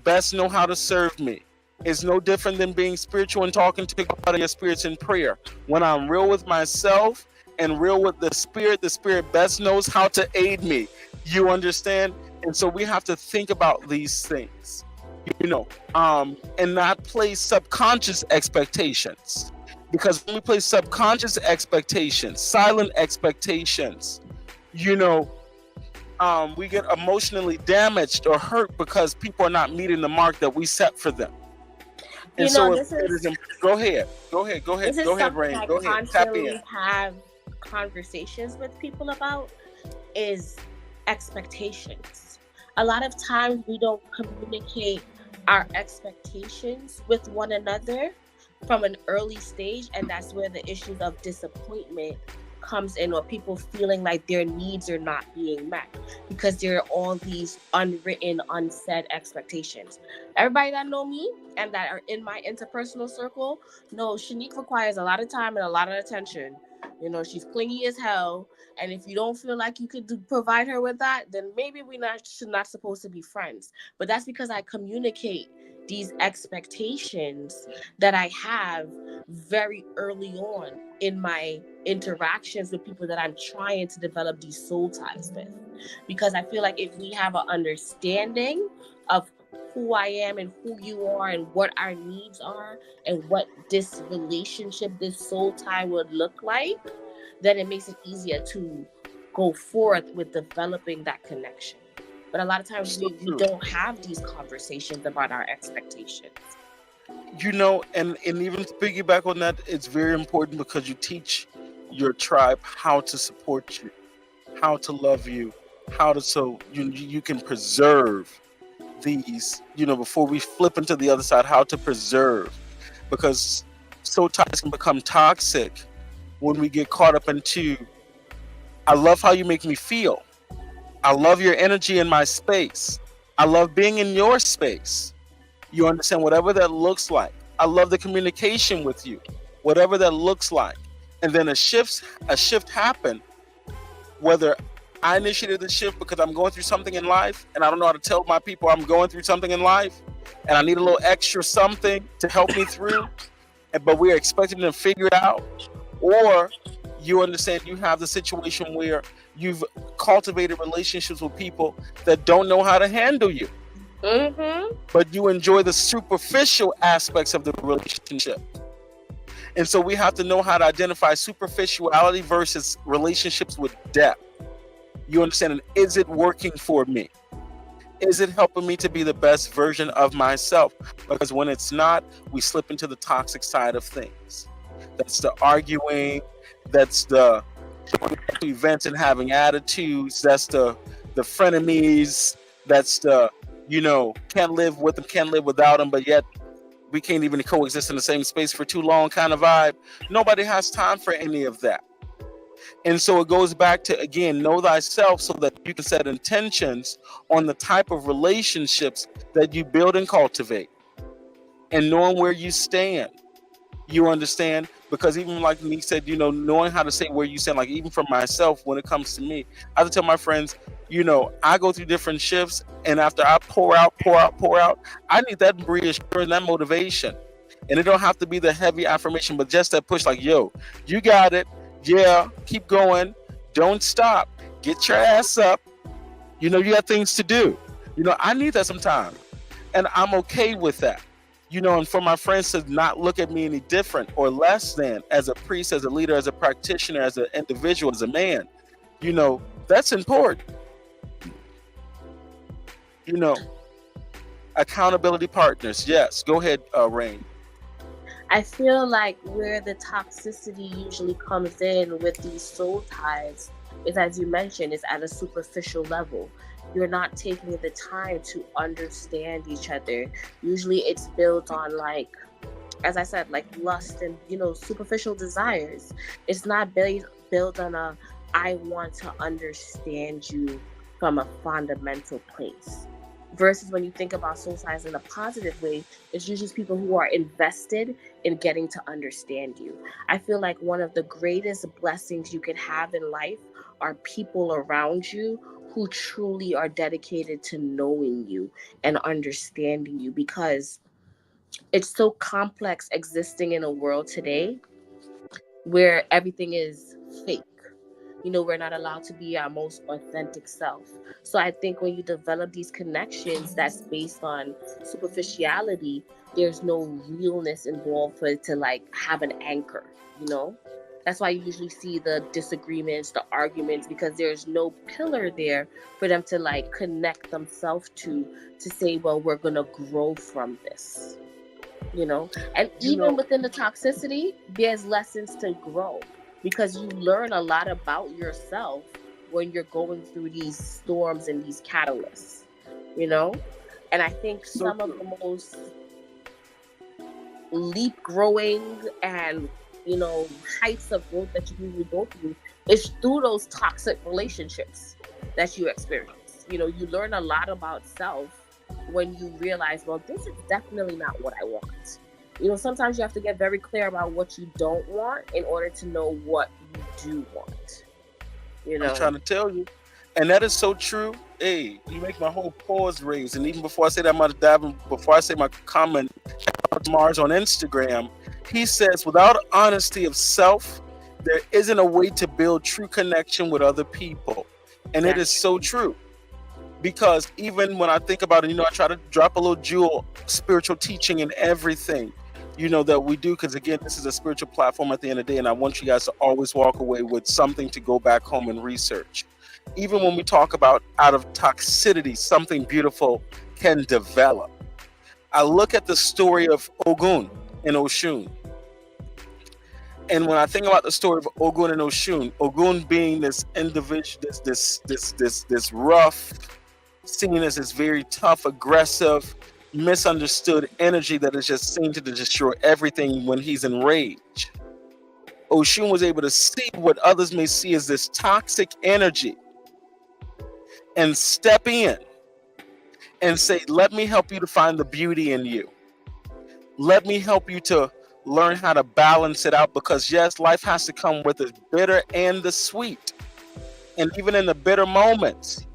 Speaker 2: best know how to serve me. It's no different than being spiritual and talking to God and your spirits in prayer. When I'm real with myself and real with the spirit best knows how to aid me. You understand? And so we have to think about these things, and not place subconscious expectations. Because when we place subconscious expectations, silent expectations, we get emotionally damaged or hurt because people are not meeting the mark that we set for them. And so go ahead, Rain. Go ahead, tap in.
Speaker 4: Have conversations with people about is expectations. A lot of times we don't communicate our expectations with one another from an early stage, and that's where the issues of disappointment comes in, or people feeling like their needs are not being met because there are all these unwritten, unsaid expectations. Everybody that know me and that are in my interpersonal circle know Shanique requires a lot of time and a lot of attention. She's clingy as hell, and if you don't feel like you could provide her with that, then maybe we should not supposed to be friends. But that's because I communicate these expectations that I have very early on in my interactions with people that I'm trying to develop these soul ties with. Because I feel like if we have an understanding of who I am and who you are and what our needs are and what this relationship, this soul tie would look like, then it makes it easier to go forth with developing that connection. But a lot of times we don't have these conversations about our expectations.
Speaker 2: And even to piggyback on that, it's very important because you teach your tribe how to support you, how to love you, so you can preserve these, before we flip into the other side, how to preserve. Because soul ties can become toxic when we get caught up into, I love how you make me feel. I love your energy in my space. I love being in your space. You understand? Whatever that looks like. I love the communication with you. Whatever that looks like. And then a shift happened. Whether I initiated the shift because I'm going through something in life and I don't know how to tell my people I'm going through something in life and I need a little extra something to help me through, but we're expecting them to figure it out. Or you understand, you have the situation where you've cultivated relationships with people that don't know how to handle you. But you enjoy the superficial aspects of the relationship. And so we have to know how to identify superficiality versus relationships with depth. You understand? And is it working for me? Is it helping me to be the best version of myself? Because when it's not, we slip into the toxic side of things. That's the arguing. That's the events and having attitudes. That's the frenemies. That's the, can't live with them, can't live without them. But yet we can't even coexist in the same space for too long kind of vibe. Nobody has time for any of that. And so it goes back to, again, know thyself so that you can set intentions on the type of relationships that you build and cultivate. And knowing where you stand, you understand? Because even like me said, knowing how to say where you stand, like even for myself, when it comes to me, I have to tell my friends, I go through different shifts, and after I pour out, I need that reassurance, that motivation. And it don't have to be the heavy affirmation, but just that push, like, yo, you got it. Yeah, keep going. Don't stop. Get your ass up. You got things to do. I need that sometimes. And I'm okay with that. And for my friends to not look at me any different or less than as a priest, as a leader, as a practitioner, as an individual, as a man, that's important. Accountability partners. Yes, go ahead, Rain.
Speaker 4: I feel like where the toxicity usually comes in with these soul ties is, as you mentioned, is at a superficial level. You're not taking the time to understand each other. Usually it's built on, like, as I said, like lust and, superficial desires. It's not built on I want to understand you from a fundamental place. Versus when you think about soul ties in a positive way, it's usually people who are invested in getting to understand you. I feel like one of the greatest blessings you could have in life are people around you who truly are dedicated to knowing you and understanding you, because it's so complex existing in a world today where everything is fake. We're not allowed to be our most authentic self. So I think when you develop these connections that's based on superficiality, there's no realness involved for it to like have an anchor, That's why you usually see the disagreements, the arguments, because there's no pillar there for them to like connect themselves to say, well, we're going to grow from this, And even within the toxicity, there's lessons to grow. Because you learn a lot about yourself when you're going through these storms and these catalysts, And I think some of the most leap growing and, heights of growth that you usually go through is through those toxic relationships that you experience. You learn a lot about self when you realize, well, this is definitely not what I want. Sometimes you have to get very clear about what you don't want in order to know what you do want.
Speaker 2: I'm trying to tell you. And that is so true. Hey, you make my whole pause raise. And even before I say that, before I say my comment, Mars on Instagram, he says, without honesty of self, there isn't a way to build true connection with other people. And it is so true. Because even when I think about it, I try to drop a little jewel, spiritual teaching and everything, that we do. Because again, this is a spiritual platform at the end of the day. And I want you guys to always walk away with something to go back home and research. Even when we talk about out of toxicity, something beautiful can develop. I look at the story of Ogun and Oshun. And when I think about the story of Ogun and Oshun, Ogun being this individual, this rough, seen as this very tough, aggressive, misunderstood energy that is just seen to destroy everything when he's enraged. Oshun was able to see what others may see as this toxic energy and step in and say, let me help you to find the beauty in you. Let me help you to learn how to balance it out, because yes, life has to come with the bitter and the sweet. And even in the bitter moments,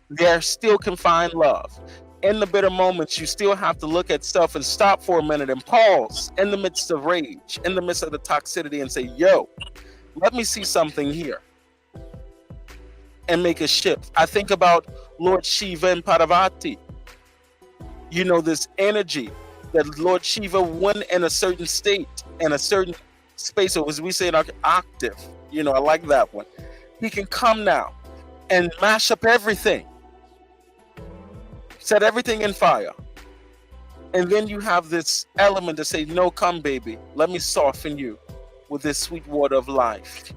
Speaker 2: there still can find love. In the bitter moments, you still have to look at self and stop for a minute and pause in the midst of rage, in the midst of the toxicity, and say, yo, let me see something here and make a shift. I think about Lord Shiva and Parvati. This energy that Lord Shiva went in a certain state, in a certain space, or as we say in our octave, I like that one. He can come now and mash up everything. Set everything in fire. And then you have this element to say, no, come baby, let me soften you with this sweet water of life.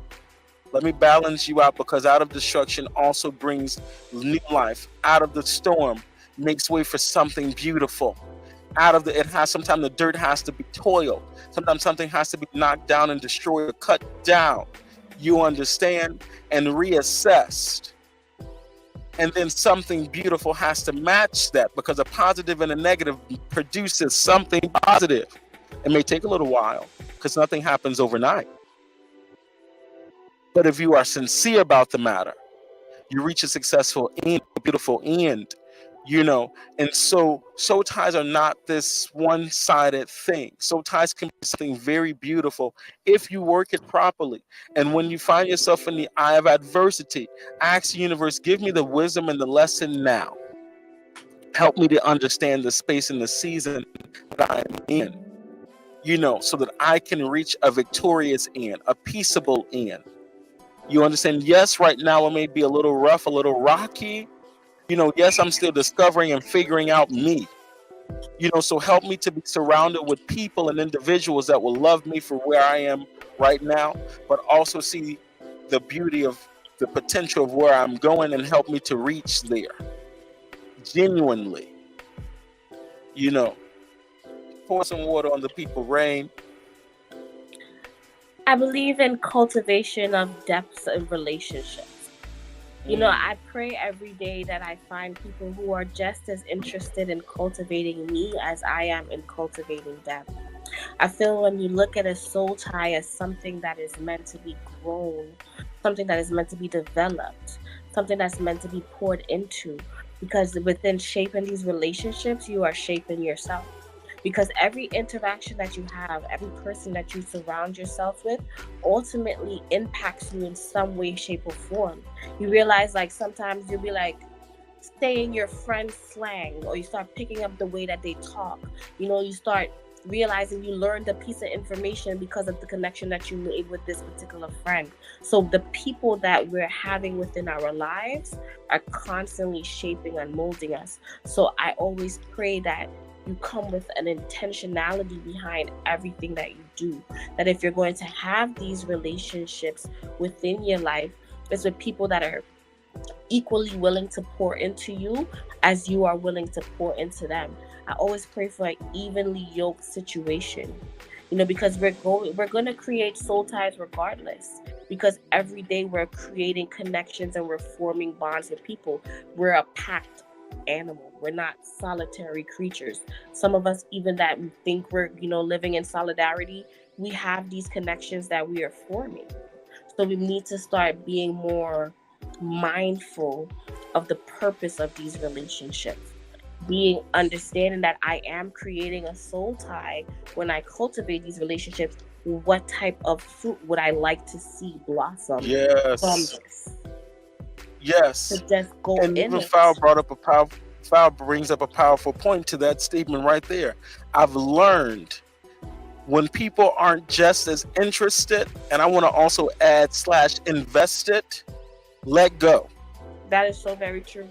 Speaker 2: Let me balance you out, because out of destruction also brings new life. Out of the storm makes way for something beautiful. out of the, it has, sometimes the dirt has to be toiled. Sometimes something has to be knocked down and destroyed or cut down. You understand? And reassessed. And then something beautiful has to match that, because a positive and a negative produces something positive. It may take a little while because nothing happens overnight. But if you are sincere about the matter, you reach a successful end, a beautiful end, you know. And so soul ties are not this one-sided thing. Soul ties can be something very beautiful if you work it properly. And when you find yourself in the eye of adversity, ask the universe, give me the wisdom and the lesson now. Help me to understand the space and the season that I am in, you know, so that I can reach a victorious end, a peaceable end. You understand? Yes, right now it may be a little rough, a little rocky. You know, yes, I'm still discovering and figuring out me. You know, so help me to be surrounded with people and individuals that will love me for where I am right now, but also see the beauty of the potential of where I'm going and help me to reach there. Genuinely. You know, pour some water on the people, rain.
Speaker 4: I believe in cultivation of depths in relationships. You know, I pray every day that I find people who are just as interested in cultivating me as I am in cultivating them. I feel when you look at a soul tie as something that is meant to be grown, something that is meant to be developed, something that's meant to be poured into, because within shaping these relationships, you are shaping yourself. Because every interaction that you have, every person that you surround yourself with, ultimately impacts you in some way, shape, or form. You realize, like, sometimes you'll be like saying your friend's slang, or you start picking up the way that they talk. You know, you start realizing you learned a piece of information because of the connection that you made with this particular friend. So the people that we're having within our lives are constantly shaping and molding us. So I always pray that you come with an intentionality behind everything that you do. That if you're going to have these relationships within your life, it's with people that are equally willing to pour into you as you are willing to pour into them. I always pray for an evenly yoked situation, you know, because we're going to create soul ties regardless. Because every day we're creating connections and we're forming bonds with people. We're a packed animal. We're not solitary creatures. Some of us, even that we think we're, you know, living in solidarity, we have these connections that we are forming. So we need to start being more mindful of the purpose of these relationships. Being understanding that I am creating a soul tie when I cultivate these relationships. What type of fruit would I like to see blossom from this?
Speaker 2: Yes.
Speaker 4: To just go
Speaker 2: and
Speaker 4: in
Speaker 2: even
Speaker 4: it.
Speaker 2: Fowl brings up a powerful point to that statement right there. I've learned when people aren't just as interested, and I want to also add / invested, let go.
Speaker 4: That is so very true.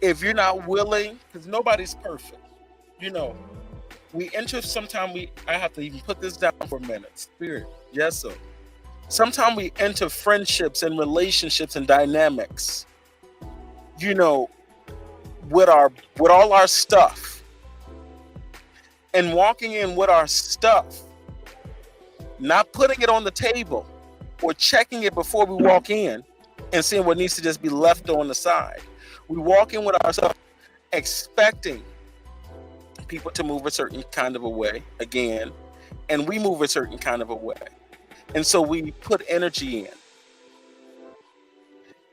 Speaker 2: If you're not willing, because nobody's perfect, you know, we enter, sometimes I have to even put this down for a minute. Spirit, yes, sir. Sometimes we enter friendships and relationships and dynamics, you know, with all our stuff, and walking in with our stuff, not putting it on the table or checking it before we walk in and seeing what needs to just be left on the side. We walk in with ourselves expecting people to move a certain kind of a way again, and we move a certain kind of a way. And so we put energy in.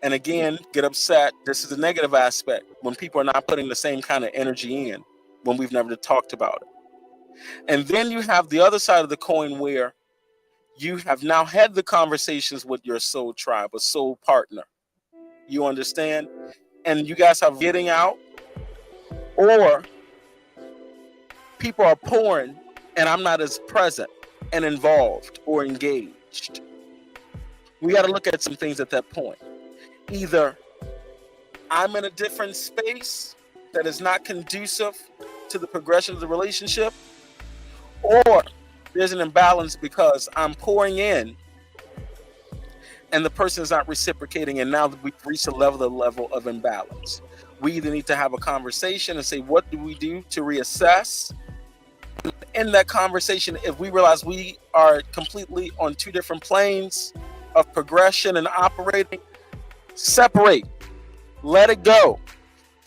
Speaker 2: And again, get upset. This is the negative aspect, when people are not putting the same kind of energy in, when we've never talked about it. And then you have the other side of the coin, where you have now had the conversations with your soul tribe, a soul partner. You understand? And you guys are getting out, or people are pouring and I'm not as present and involved or engaged. We got to look at some things at that point. Either I'm in a different space that is not conducive to the progression of the relationship, or there's an imbalance because I'm pouring in and the person is not reciprocating, and now we've reached a level of imbalance. We either need to have a conversation and say, what do we do to reassess? In that conversation, if we realize we are completely on two different planes of progression and operating, separate, let it go.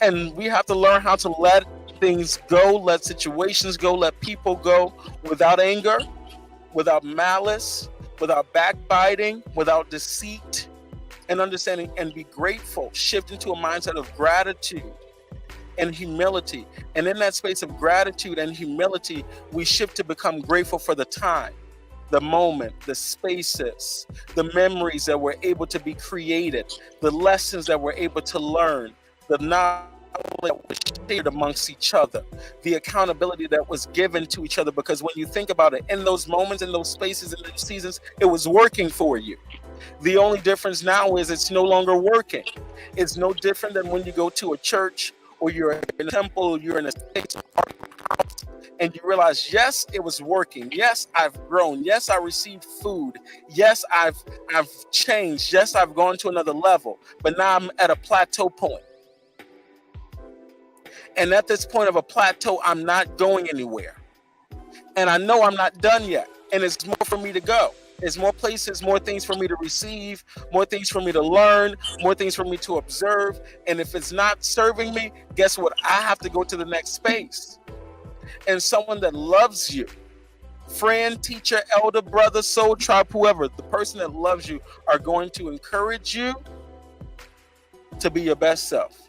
Speaker 2: And we have to learn how to let things go, let situations go, let people go without anger, without malice, without backbiting, without deceit, and understanding, and be grateful. Shift into a mindset of gratitude and humility. And in that space of gratitude and humility, we shift to become grateful for the time, the moment, the spaces, the memories that were able to be created, the lessons that we're able to learn, the knowledge that was shared amongst each other, the accountability that was given to each other. Because when you think about it, in those moments, in those spaces, in those seasons, it was working for you. The only difference now is it's no longer working. It's no different than when you go to a church, or you're in a temple, you're in a space, and you realize, yes, it was working. Yes, I've grown. Yes, I received food. Yes, I've changed. Yes, I've gone to another level. But now I'm at a plateau point. And at this point of a plateau, I'm not going anywhere. And I know I'm not done yet. And it's more for me to go. There's more places, more things for me to receive, more things for me to learn, more things for me to observe. And if it's not serving me, guess what? I have to go to the next space. And someone that loves you, friend, teacher, elder, brother, soul tribe, whoever, the person that loves you are going to encourage you to be your best self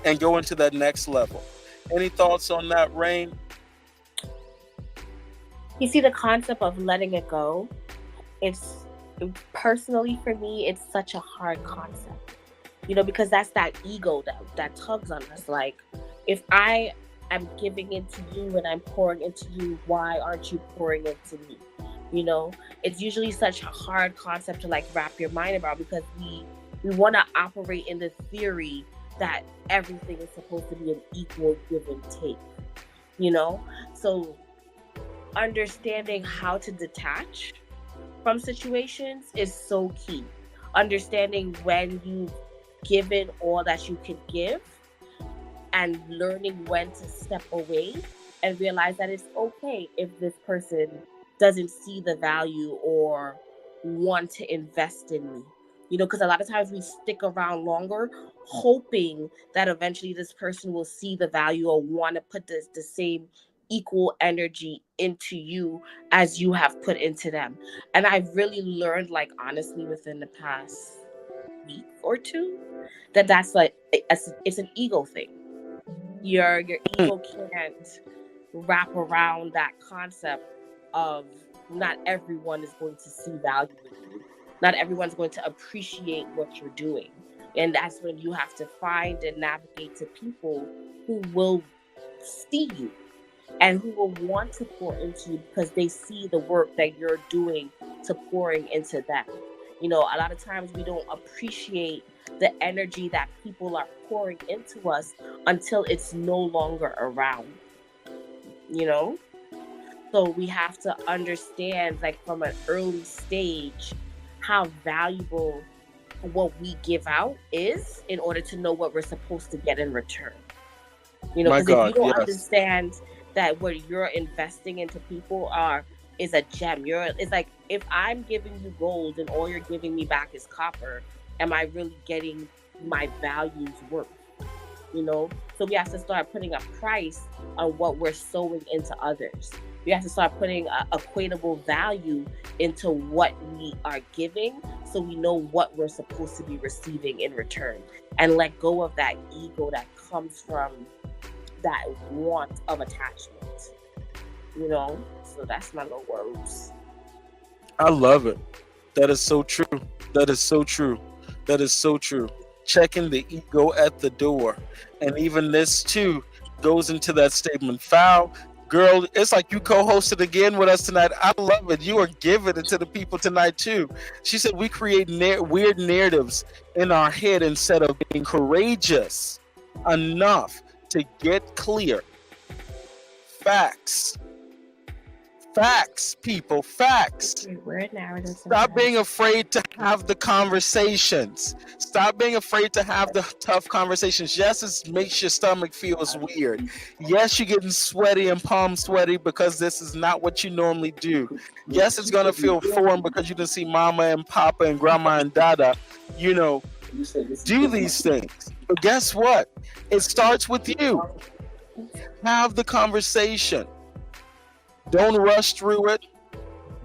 Speaker 2: and go into that next level. Any thoughts on that, Rain?
Speaker 4: You see, the concept of letting it go, it's personally for me, it's such a hard concept, because that's that ego that tugs on us. Like, if I am giving into you and I'm pouring into you, why aren't you pouring into me? It's usually such a hard concept to like wrap your mind about, because we want to operate in the theory that everything is supposed to be an equal give and take, So understanding how to detach from situations is so key. Understanding when you've given all that you can give, and learning when to step away and realize that it's okay if this person doesn't see the value or want to invest in me. Because a lot of times we stick around longer hoping that eventually this person will see the value or want to put the same equal energy into you as you have put into them. And I've really learned, like, honestly, within the past week or two, that's like, it's an ego thing. Your ego can't wrap around that concept of not everyone is going to see value in you. Not everyone's going to appreciate what you're doing. And that's when you have to find and navigate to people who will see you and who will want to pour into you because they see the work that you're doing to pouring into them. A lot of times we don't appreciate the energy that people are pouring into us until it's no longer around, So we have to understand, like, from an early stage, how valuable what we give out is in order to know what we're supposed to get in return. Because if you don't understand that what you're investing into people is a gem. It's like, if I'm giving you gold and all you're giving me back is copper, am I really getting my values worth? So we have to start putting a price on what we're sowing into others. We have to start putting equatable value into what we are giving, so we know what we're supposed to be receiving in return, and let go of that ego that comes from that want of attachment. So that's my little words.
Speaker 2: I love it. That is so true. That is so true. That is so true. Checking the ego at the door. And even this too goes into that statement. Foul, girl, it's like you co-hosted again with us tonight. I love it. You are giving it to the people tonight too. She said we create weird narratives in our head instead of being courageous enough to get clear facts Facts, people, facts.
Speaker 4: Weird narratives.
Speaker 2: Stop being afraid to have the conversations. Stop being afraid to have the tough conversations. Yes, it makes your stomach feels weird. Yes, you're getting sweaty and palm sweaty because this is not what you normally do. Yes, it's gonna feel foreign because you didn't see mama and papa and grandma and dada, you know, do these things. But guess what? It starts with you. Have the conversation. Don't rush through it.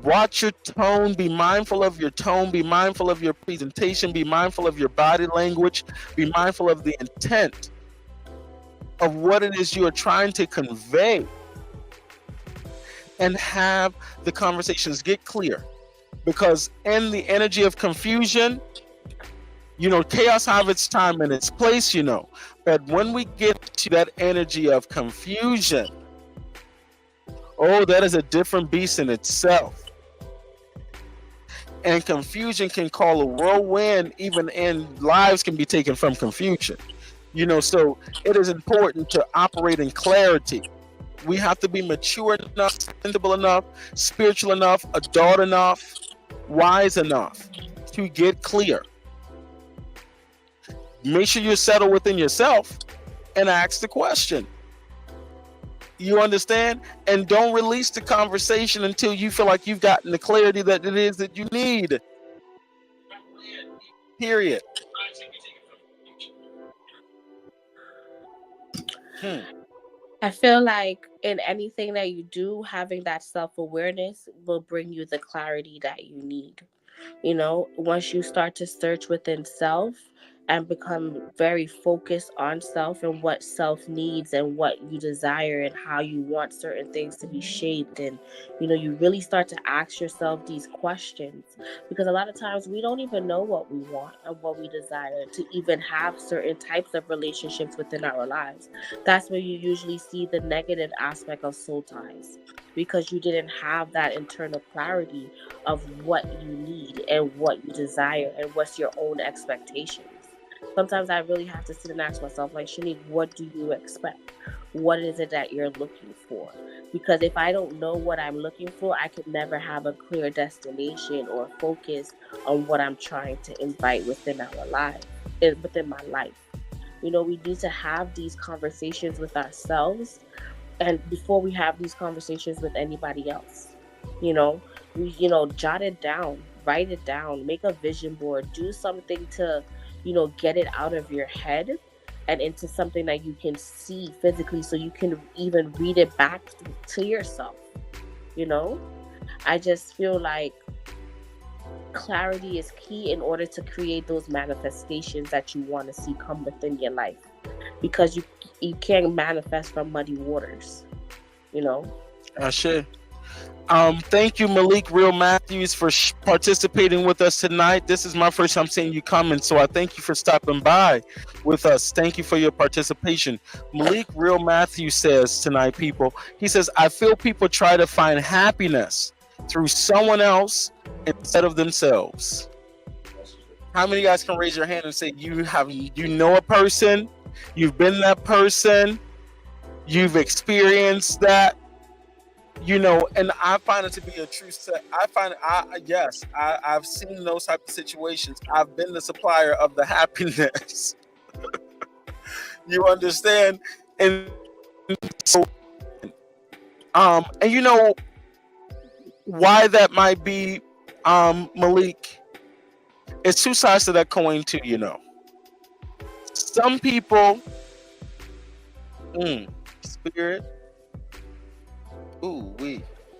Speaker 2: Watch your tone. Be mindful of your tone. Be mindful of your presentation. Be mindful of your body language. Be mindful of the intent of what it is you are trying to convey. And have the conversations get clear. Because in the energy of confusion, you know, chaos have its time and its place, you know. But when we get to that energy of confusion, oh, that is a different beast in itself. And confusion can call a whirlwind, even in lives can be taken from confusion. You know, so it is important to operate in clarity. We have to be mature enough, sensible enough, spiritual enough, adult enough, wise enough to get clear. Make sure you're settled within yourself and ask the question. You understand? And don't release the conversation until you feel like you've gotten the clarity that it is that you need. Period.
Speaker 4: I feel like in anything that you do, having that self-awareness will bring you the clarity that you need. You know, once you start to search within self and become very focused on self and what self needs and what you desire and how you want certain things to be shaped, and you know, you really start to ask yourself these questions, because a lot of times we don't even know what we want and what we desire to even have certain types of relationships within our lives. That's where you usually see the negative aspect of soul ties, because you didn't have that internal clarity of what you need and what you desire and what's your own expectations. Sometimes I really have to sit and ask myself, like, Shanique, what do you expect? What is it that you're looking for? Because if I don't know what I'm looking for, I could never have a clear destination or focus on what I'm trying to invite within our lives, within my life. You know, we need to have these conversations with ourselves, and before we have these conversations with anybody else. You know, jot it down, write it down, make a vision board, do something to, get it out of your head and into something that you can see physically, so you can even read it back to yourself. I just feel like clarity is key in order to create those manifestations that you want to see come within your life, because you can't manifest from muddy waters.
Speaker 2: I should. Thank you, Malik Real Matthews, for participating with us tonight. This is my first time seeing you coming, so I thank you for stopping by with us. Thank you for your participation. Malik Real Matthews says tonight, people, he says, I feel people try to find happiness through someone else instead of themselves. How many of you guys can raise your hand and say you know a person, you've been that person, you've experienced that? And I find it to be a true set. I've seen those type of situations. I've been the supplier of the happiness. You understand? And so, and you know why that might be, Malik? It's two sides to that coin too, Some people, spirit. Ooh,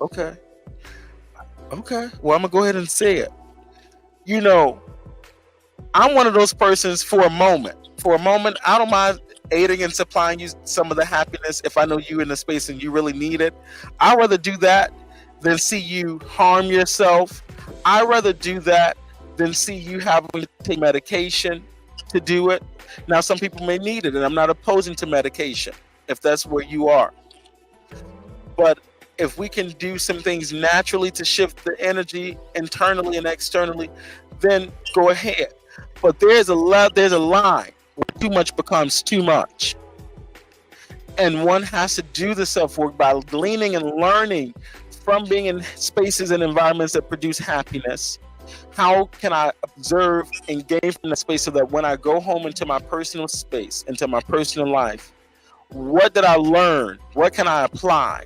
Speaker 2: okay. Well, I'm gonna go ahead and say it. I'm one of those persons for a moment. I don't mind aiding and supplying you some of the happiness if I know you in the space and you really need it. I'd rather do that than see you harm yourself. I'd rather do that than see you having to take medication to do it. Now, some people may need it, and I'm not opposing to medication if that's where you are. But if we can do some things naturally to shift the energy internally and externally, then go ahead. But there's a line where too much becomes too much. And one has to do the self-work by gleaning and learning from being in spaces and environments that produce happiness, how can I observe and gain from that space so that when I go home into my personal space, into my personal life, what did I learn? What can I apply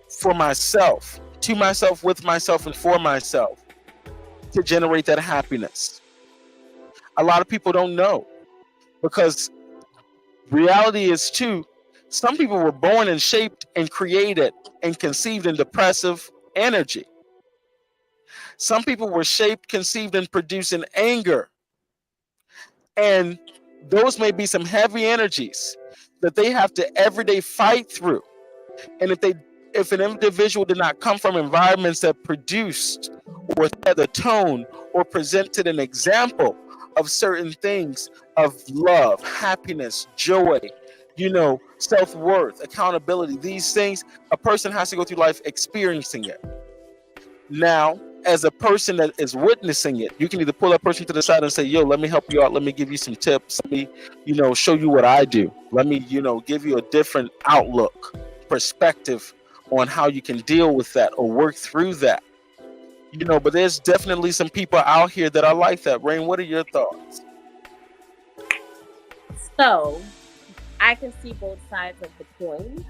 Speaker 2: for myself, to myself, with myself, and for myself to generate that happiness? A lot of people don't know, because reality is too, some people were born and shaped and created and conceived in depressive energy. Some people were shaped, conceived, and produced in anger. And those may be some heavy energies that they have to every day fight through. And if an individual did not come from environments that produced or set the tone or presented an example of certain things of love, happiness, joy, self-worth, accountability, these things, a person has to go through life experiencing it. Now, as a person that is witnessing it, you can either pull that person to the side and say, yo, let me help you out. Let me give you some tips. Let me, show you what I do. Let me, give you a different outlook, perspective on how you can deal with that or work through that. But there's definitely some people out here that are like that. Rain, what are your thoughts?
Speaker 4: So, I can see both sides of the coin,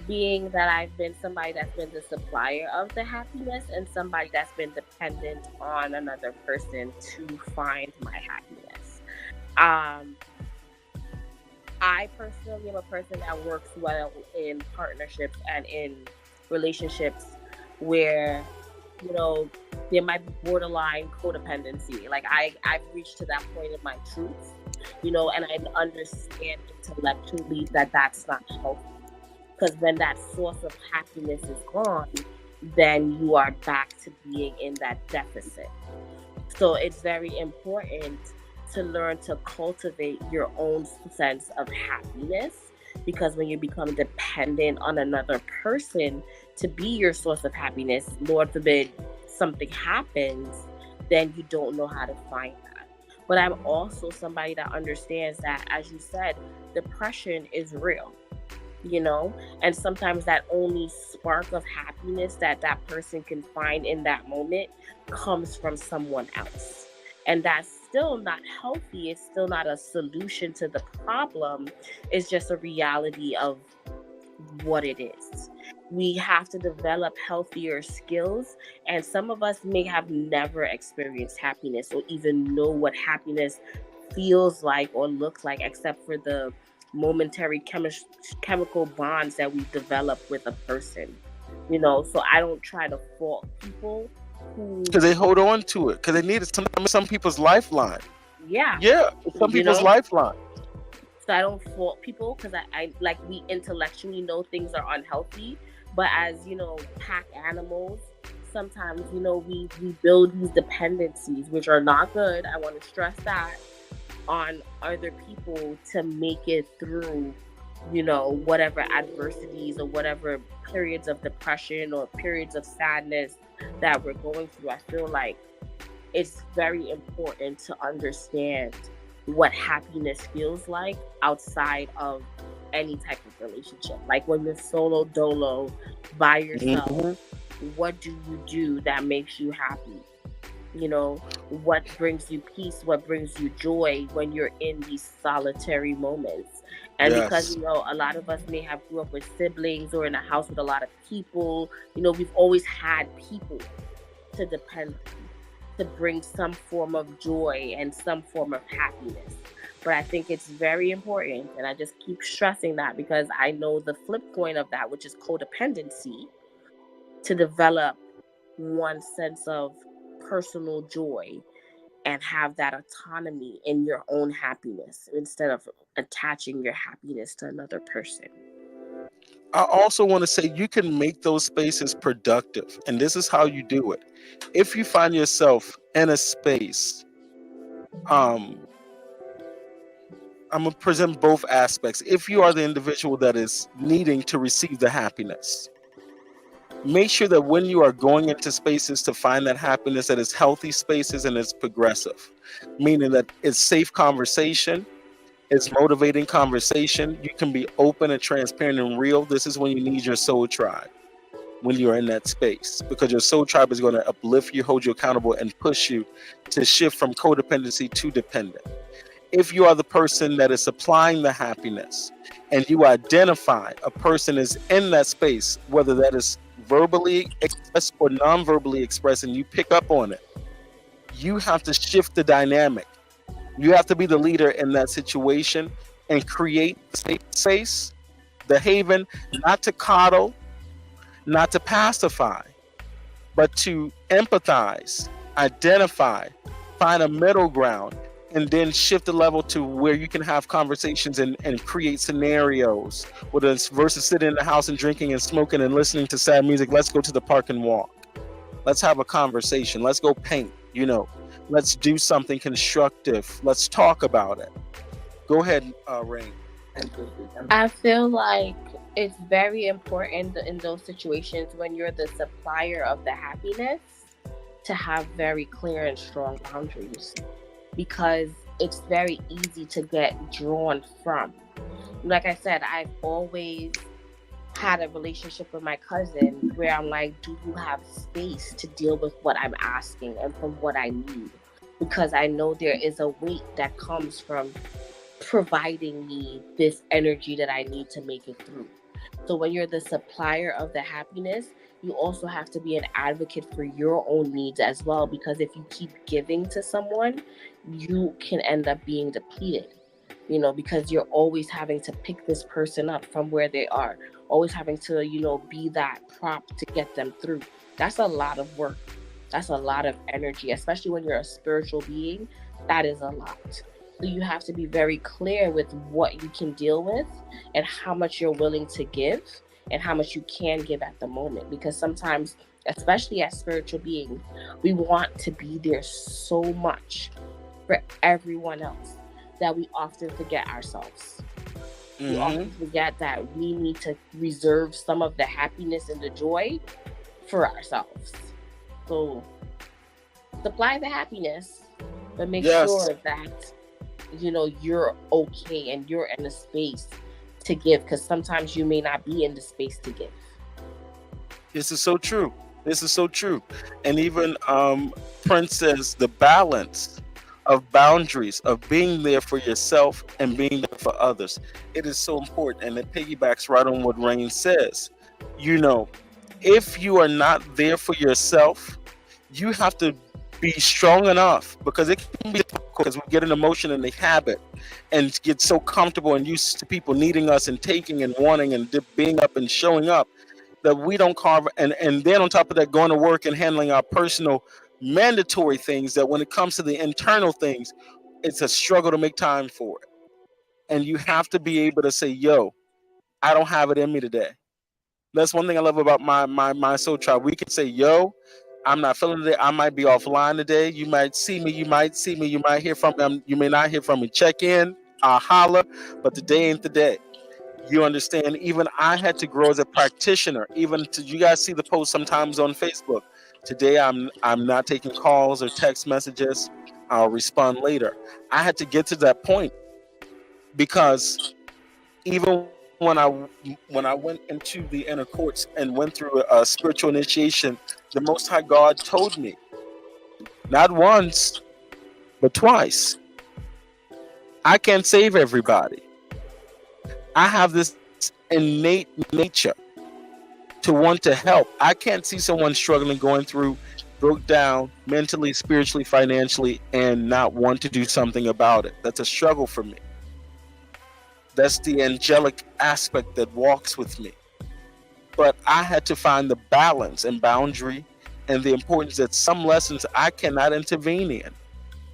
Speaker 4: being that I've been somebody that's been the supplier of the happiness and somebody that's been dependent on another person to find my happiness. I personally am a person that works well in partnerships and in relationships where, there might be borderline codependency. Like I've reached to that point in my truth, and I understand intellectually that that's not healthy. Because when that source of happiness is gone, then you are back to being in that deficit. So it's very important to learn to cultivate your own sense of happiness, because when you become dependent on another person to be your source of happiness, Lord forbid something happens, then you don't know how to find that. But I'm also somebody that understands that, as you said, depression is real. And sometimes that only spark of happiness that person can find in that moment comes from someone else. And that's still not healthy. It's still not a solution to the problem. It's just a reality of what it is. We have to develop healthier skills. And some of us may have never experienced happiness or even know what happiness feels like or looks like, except for the momentary chemical bonds that we develop with a person. So I don't try to fault people
Speaker 2: because they hold on to it, because they need it. Some people's lifeline.
Speaker 4: Yeah,
Speaker 2: some people's lifeline.
Speaker 4: So I don't fault people, because I like, we intellectually know things are unhealthy, but as pack animals, sometimes we build these dependencies which are not good. I want to stress that, on other people to make it through, whatever adversities or whatever periods of depression or periods of sadness that we're going through. I feel like it's very important to understand what happiness feels like outside of any type of relationship. Like when you're solo dolo by yourself, what do you do that makes you happy? What brings you peace, what brings you joy when you're in these solitary moments. And because, a lot of us may have grew up with siblings or in a house with a lot of people, we've always had people to depend on, to bring some form of joy and some form of happiness. But I think it's very important, and I just keep stressing that, because I know the flip point of that, which is codependency, to develop one sense of personal joy and have that autonomy in your own happiness instead of attaching your happiness to another person.
Speaker 2: I also want to say you can make those spaces productive, and this is how you do it. If you find yourself in a space, I'm going to present both aspects. If you are the individual that is needing to receive the happiness, make sure that when you are going into spaces to find that happiness, that it's healthy spaces and it's progressive, meaning that it's safe conversation, it's motivating conversation. You can be open and transparent and real. This is when you need your soul tribe. when you're in that space, because your soul tribe is going to uplift you, hold you accountable, and push you to shift from codependency to dependent. If you are the person that is supplying the happiness and you identify a person is in that space, whether that is verbally expressed or non-verbally expressed, and you pick up on it, you have to shift the dynamic. You have to be the leader in that situation and create the safe space, the haven, not to coddle, not to pacify, but to empathize, identify, find a middle ground, and then shift the level to where you can have conversations and create scenarios. Whether it's versus sitting in the house and drinking and smoking and listening to sad music, let's go to the park and walk. Let's have a conversation. Let's go paint, let's do something constructive. Let's talk about it. Go ahead, Rain.
Speaker 4: I feel like it's very important in those situations when you're the supplier of the happiness to have very clear and strong boundaries, because it's very easy to get drawn from. Like I said, I've always had a relationship with my cousin where I'm like, do you have space to deal with what I'm asking and from what I need? Because I know there is a weight that comes from providing me this energy that I need to make it through. So when you're the supplier of the happiness, you also have to be an advocate for your own needs as well, because if you keep giving to someone, you can end up being depleted, because you're always having to pick this person up from where they are, always having to, be that prop to get them through. That's a lot of work. That's a lot of energy, especially when you're a spiritual being. That is a lot. So you have to be very clear with what you can deal with and how much you're willing to give and how much you can give at the moment. Because sometimes, especially as spiritual beings, we want to be there so much for everyone else that we often forget ourselves. Mm-hmm. We often forget that we need to reserve some of the happiness and the joy for ourselves. So supply the happiness, but make sure that you're okay and you're in a space to give, because sometimes you may not be in the space to give.
Speaker 2: This is so true. And even Prince says the balance of boundaries, of being there for yourself and being there for others. It is so important, and it piggybacks right on what Rain says. If you are not there for yourself, you have to be strong enough, because it can be difficult because we get an emotion in the habit and get so comfortable and used to people needing us and taking and wanting and being up and showing up that we don't carve. And then on top of that, going to work and handling our personal mandatory things, that when it comes to the internal things, it's a struggle to make time for it. And you have to be able to say, yo, I don't have it in me today. That's one thing I love about my soul tribe. We can say, yo, I'm not feeling it. I might be offline today. You might see me. You might hear from me. You may not hear from me. Check in. I'll holler. But today ain't the day. You understand? Even I had to grow as a practitioner. Even you guys see the post sometimes on Facebook. Today I'm not taking calls or text messages. I'll respond later. I had to get to that point, because even when I went into the inner courts and went through a spiritual initiation, the Most High God told me, not once, but twice, I can't save everybody. I have this innate nature to want to help. I can't see someone struggling, going through, broke down mentally, spiritually, financially, and not want to do something about it. That's a struggle for me. That's the angelic aspect that walks with me. But I had to find the balance and boundary and the importance that some lessons I cannot intervene in.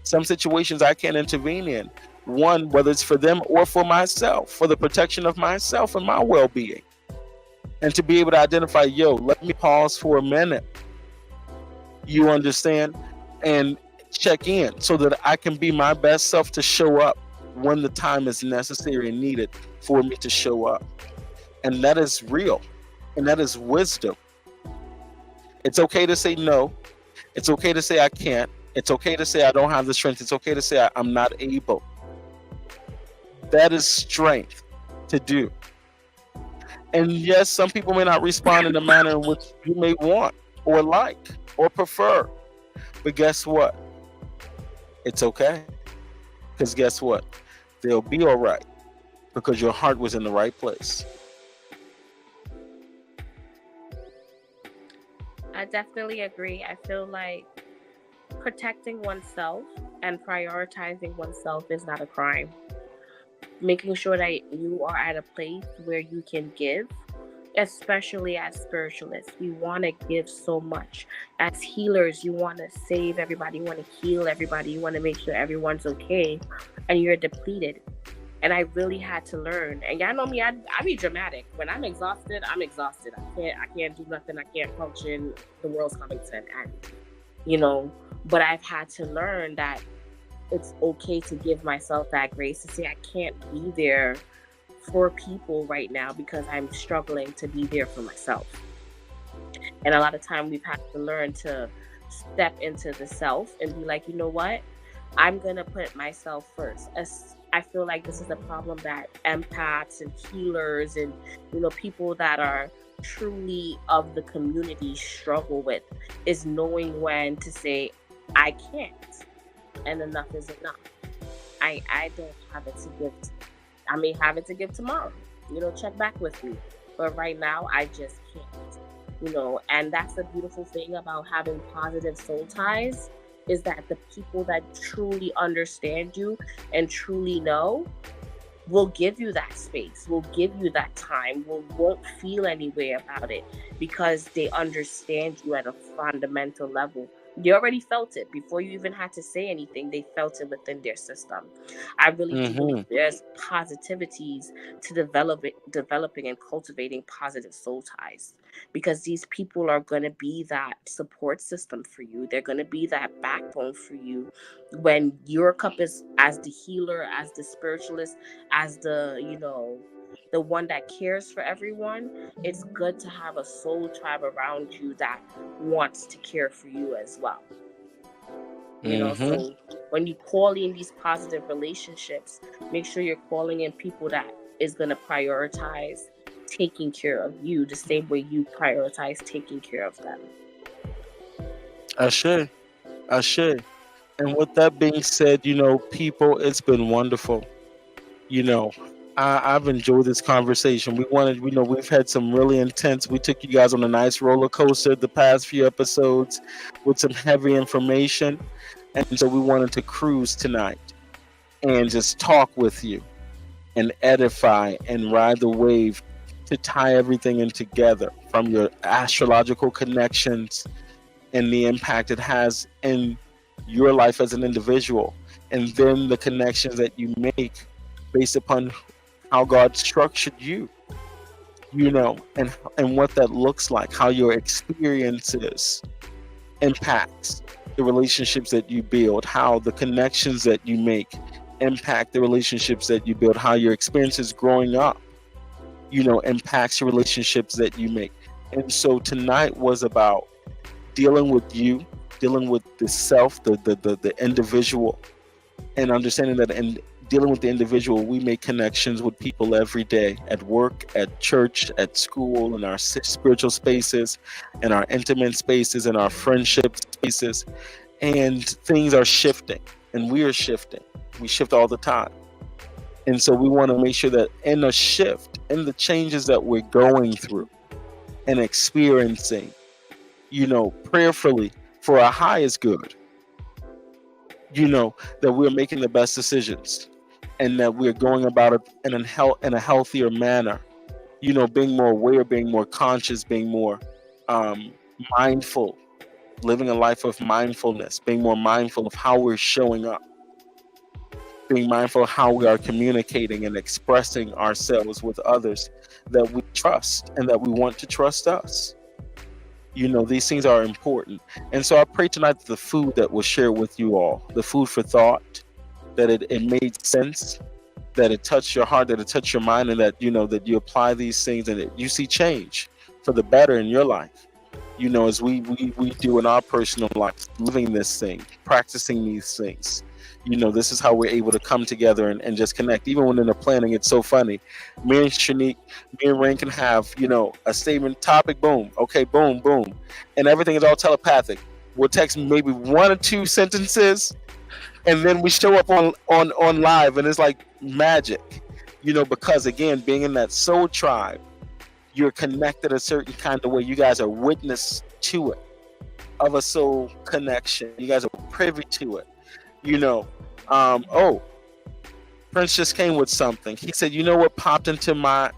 Speaker 2: Some situations I can't intervene in. One, whether it's for them or for myself, for the protection of myself and my well-being. And to be able to identify, yo, let me pause for a minute. You understand? And check in so that I can be my best self to show up when the time is necessary and needed for me to show up. And that is real. And that is wisdom. It's okay to say no. It's okay to say I can't. It's okay to say I don't have the strength. It's okay to say I'm not able. That is strength to do. And yes, some people may not respond in the manner in which you may want or like or prefer. But guess what? It's okay. Because guess what? They'll be all right because your heart was in the right place.
Speaker 4: I definitely agree. I feel like protecting oneself and prioritizing oneself is not a crime. Making sure that you are at a place where you can give, especially as spiritualists, we want to give so much. As healers, you want to save everybody, you want to heal everybody, you want to make sure everyone's okay, and you're depleted. And I really had to learn. And y'all know me, I be dramatic. When I'm exhausted, I'm exhausted. I can't do nothing. I can't function. The world's coming to an end. You know, but I've had to learn that it's okay to give myself that grace to say I can't be there for people right now because I'm struggling to be there for myself. And a lot of time we've had to learn to step into the self and be like, you know what? I'm going to put myself first. As I feel like this is a problem that empaths and healers and, you know, people that are truly of the community struggle with, is knowing when to say, I can't, and enough is enough. I don't have it to give. I may have it to give tomorrow. You know, check back with me. But right now, I just can't. You know, and that's the beautiful thing about having positive soul ties, is that the people that truly understand you and truly know will give you that space, will give you that time, won't feel any way about it because they understand you at a fundamental level. They already felt it before you even had to say anything. They felt it within their system. I really do believe there's positivities to developing and cultivating positive soul ties, because these people are going to be that support system for you. They're going to be that backbone for you when your cup is, as the healer, as the spiritualist, as the, you know, the one that cares for everyone. It's good to have a soul tribe around you that wants to care for you as well. You know, so when you call in these positive relationships, make sure you're calling in people that is going to prioritize taking care of you the same way you prioritize taking care of them.
Speaker 2: Ashe. And with that being said, you know, people, it's been wonderful. You know, I've enjoyed this conversation. We've had some really intense. We took you guys on a nice roller coaster the past few episodes with some heavy information, and so we wanted to cruise tonight and just talk with you and edify and ride the wave to tie everything in together, from your astrological connections and the impact it has in your life as an individual, and then the connections that you make based upon how God structured you, you know, and what that looks like, how your experiences impacts the relationships that you build, how the connections that you make impact the relationships that you build, how your experiences growing up, you know, impacts your relationships that you make. And so tonight was about dealing with you, dealing with the self, the individual, and understanding that in dealing with the individual, we make connections with people every day, at work, at church, at school, in our spiritual spaces, in our intimate spaces, in our friendship spaces. And things are shifting, and we are shifting. We shift all the time. And so we want to make sure that in the shift, in the changes that we're going through and experiencing, you know, prayerfully for our highest good, you know, that we're making the best decisions and that we're going about it in a healthier manner, you know, being more aware, being more conscious, being more mindful, living a life of mindfulness, being more mindful of how we're showing up, being mindful of how we are communicating and expressing ourselves with others that we trust and that we want to trust us. You know, these things are important. And so I pray tonight that the food that was shared with you all, the food for thought, that it made sense, that it touched your heart, that it touched your mind, and that, you know, that you apply these things and that you see change for the better in your life. You know, as we do in our personal life, living this thing, practicing these things, This is how we're able to come together and just connect. Even when they're planning, it's so funny. Me and Shanique, me and Rain can have, a statement, topic, boom, okay, boom, boom, and everything is all telepathic. We'll text maybe one or two sentences, and then we show up on live, and it's like magic, because again, being in that soul tribe, you're connected a certain kind of way. You guys are witness to it, of a soul connection. You guys are privy to it. Oh, Prince just came with something. He said, "You know what popped into my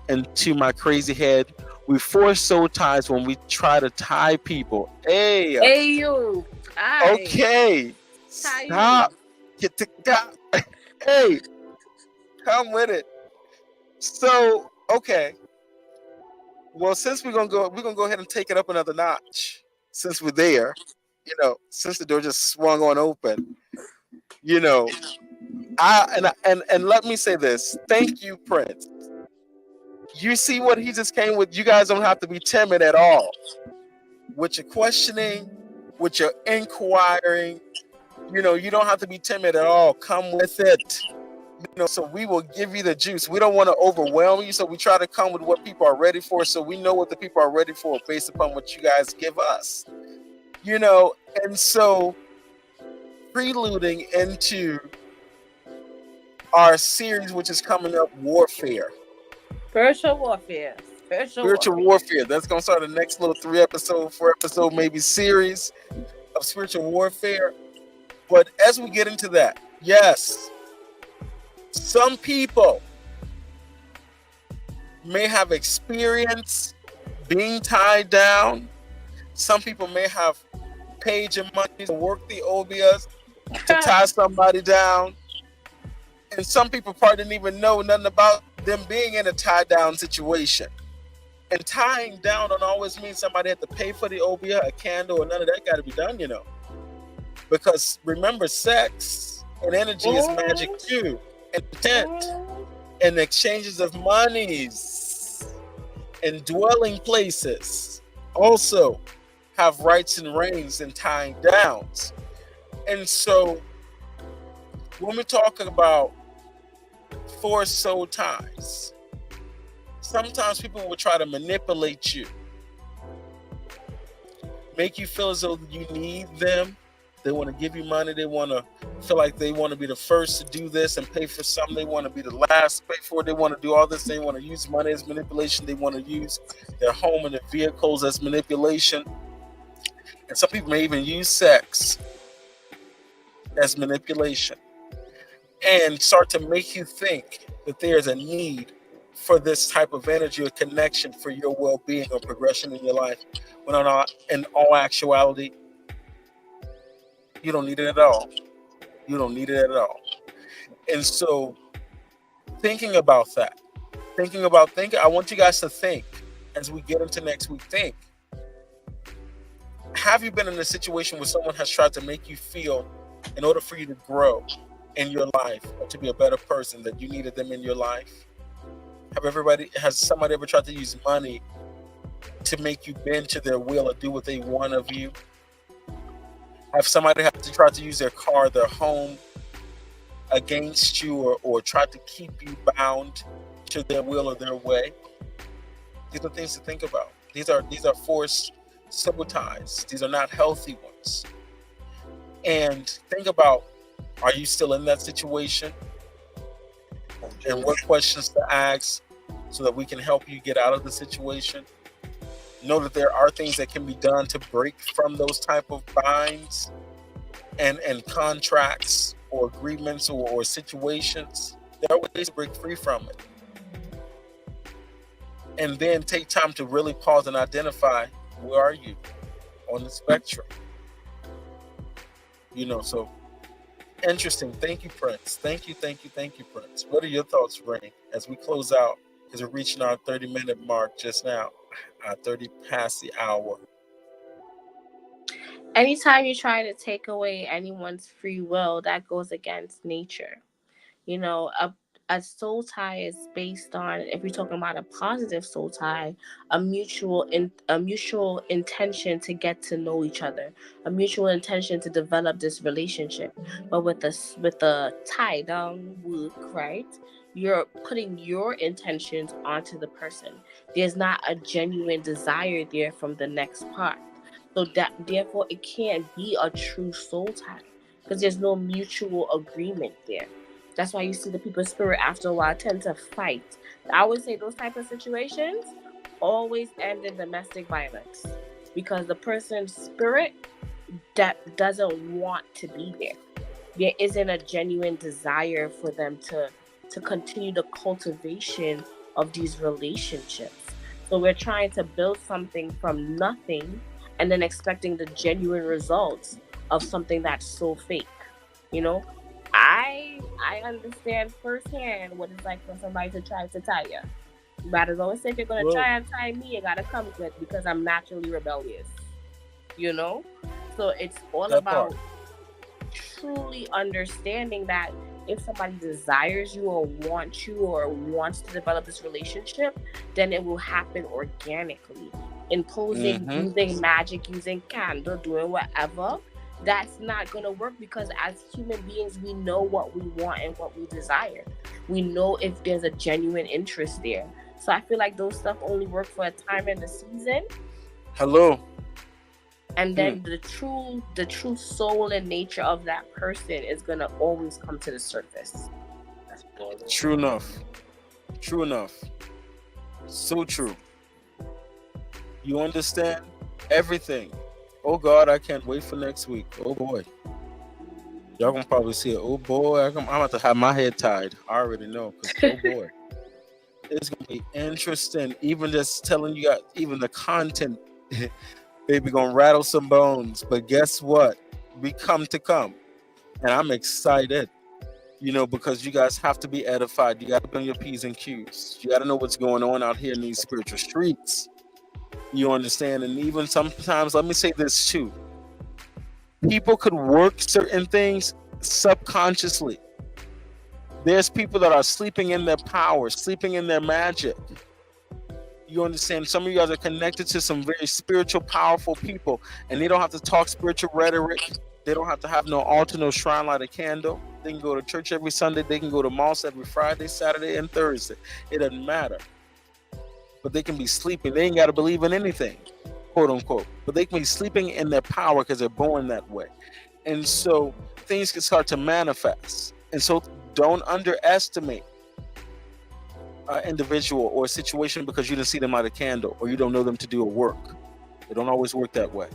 Speaker 2: crazy head? We force soul ties when we try to tie people." Hey,
Speaker 4: Hey, you. Aye.
Speaker 2: okay,
Speaker 4: Tie you.
Speaker 2: stop. Get to God. Hey, come with it. So, okay. Well, since we're gonna go ahead and take it up another notch. Since we're there, since the door just swung on open, and let me say this. Thank you, Prince. You see what he just came with? You guys don't have to be timid at all. With your questioning, with your inquiring, you don't have to be timid at all. Come with it. So we will give you the juice. We don't want to overwhelm you, so we try to come with what people are ready for, so we know what the people are ready for based upon what you guys give us. And so preluding into our series, which is coming up, Warfare.
Speaker 4: Spiritual warfare.
Speaker 2: Spiritual warfare. That's going to start the next little 4-episode maybe series of spiritual warfare. But as we get into that, yes, some people may have experience being tied down. Some people may have paid your money to work the obeahs to tie somebody down. And some people probably didn't even know nothing about them being in a tie down situation. And tying down don't always mean somebody had to pay for the obeah, a candle, or none of that got to be done, Because remember, sex and energy is magic too. And intent and exchanges of monies and dwelling places also have rights and reigns and tying downs. And so when we talk about forced soul ties, sometimes people will try to manipulate you, make you feel as though you need them. They want to give you money. They want to feel like they want to be the first to do this and pay for something. They want to be the last to pay for it. They want to do all this. They want to use money as manipulation. They want to use their home and their vehicles as manipulation. And some people may even use sex as manipulation and start to make you think that there's a need for this type of energy or connection for your well-being or progression in your life, when in all actuality, you don't need it at all. You don't need it at all. And so thinking about that, I want you guys to think as we get into next week, think, have you been in a situation where someone has tried to make you feel, in order for you to grow in your life or to be a better person, that you needed them in your life? Has somebody ever tried to use money to make you bend to their will or do what they want of you? Have somebody have to try to use their car, their home against you, or try to keep you bound to their will or their way? These are things to think about. These are forced sabotage. These are not healthy ones. And think about, are you still in that situation? And what questions to ask so that we can help you get out of the situation. Know that there are things that can be done to break from those type of binds and contracts or agreements or situations. There are ways to break free from it. And then take time to really pause and identify, where are you on the spectrum? So interesting. Thank you, Prince. Thank you, Prince. What are your thoughts, Rain, as we close out, as we're reaching our 30-minute mark just now, 30 past the hour?
Speaker 4: Anytime you try to take away anyone's free will, that goes against nature. A soul tie is based on, if you're talking about a positive soul tie, a mutual intention to get to know each other, a mutual intention to develop this relationship. But with the tie down work, right? You're putting your intentions onto the person. There's not a genuine desire there from the next part. So that therefore it can't be a true soul tie because there's no mutual agreement there. That's why you see the people's spirit after a while tend to fight. I always say those type of situations always end in domestic violence because the person's spirit that doesn't want to be there. There isn't a genuine desire for them to continue the cultivation of these relationships. So we're trying to build something from nothing and then expecting the genuine results of something that's so fake. You know, I understand firsthand what it's like for somebody to try to tie you. But as always say, if you're gonna
Speaker 2: Well,
Speaker 4: try and tie me, you gotta come with because I'm naturally rebellious. You know, so it's all
Speaker 2: that part.
Speaker 4: about truly understanding that if somebody desires you or wants you or wants to develop this relationship, then it will happen organically. Imposing,
Speaker 2: Mm-hmm.
Speaker 4: using magic, using candle, doing whatever, that's not going to work because as human beings, we know what we want and what we desire. We know if there's a genuine interest there. So I feel like those stuff only work for a time in the season,
Speaker 2: Hello.
Speaker 4: and
Speaker 2: Hmm.
Speaker 4: then the true soul and nature of that person is gonna always come to the surface. That's all.
Speaker 2: True enough. True enough. So true. You understand everything. Oh God, I can't wait for next week. Oh boy. Y'all gonna probably see it. Oh boy, I'm about to have my head tied. I already know. Cause oh boy. It's gonna be interesting. Even just telling you guys, even the content, baby, gonna rattle some bones. But guess what? We come to come. And I'm excited. Because you guys have to be edified. You got to be on your P's and Q's. You got to know what's going on out here in these spiritual streets. You understand? And even sometimes, let me say this too. People could work certain things subconsciously. There's people that are sleeping in their power, sleeping in their magic. You understand? Some of you guys are connected to some very spiritual, powerful people, and they don't have to talk spiritual rhetoric. They don't have to have no altar, no shrine, light a candle. They can go to church every Sunday. They can go to mosque every Friday, Saturday, and Thursday. It doesn't matter. But they can be sleeping. They ain't got to believe in anything, quote unquote. But they can be sleeping in their power because they're born that way. And so things can start to manifest. And so don't underestimate an individual or a situation because you didn't see them light a candle or you don't know them to do a work. It don't always work that way.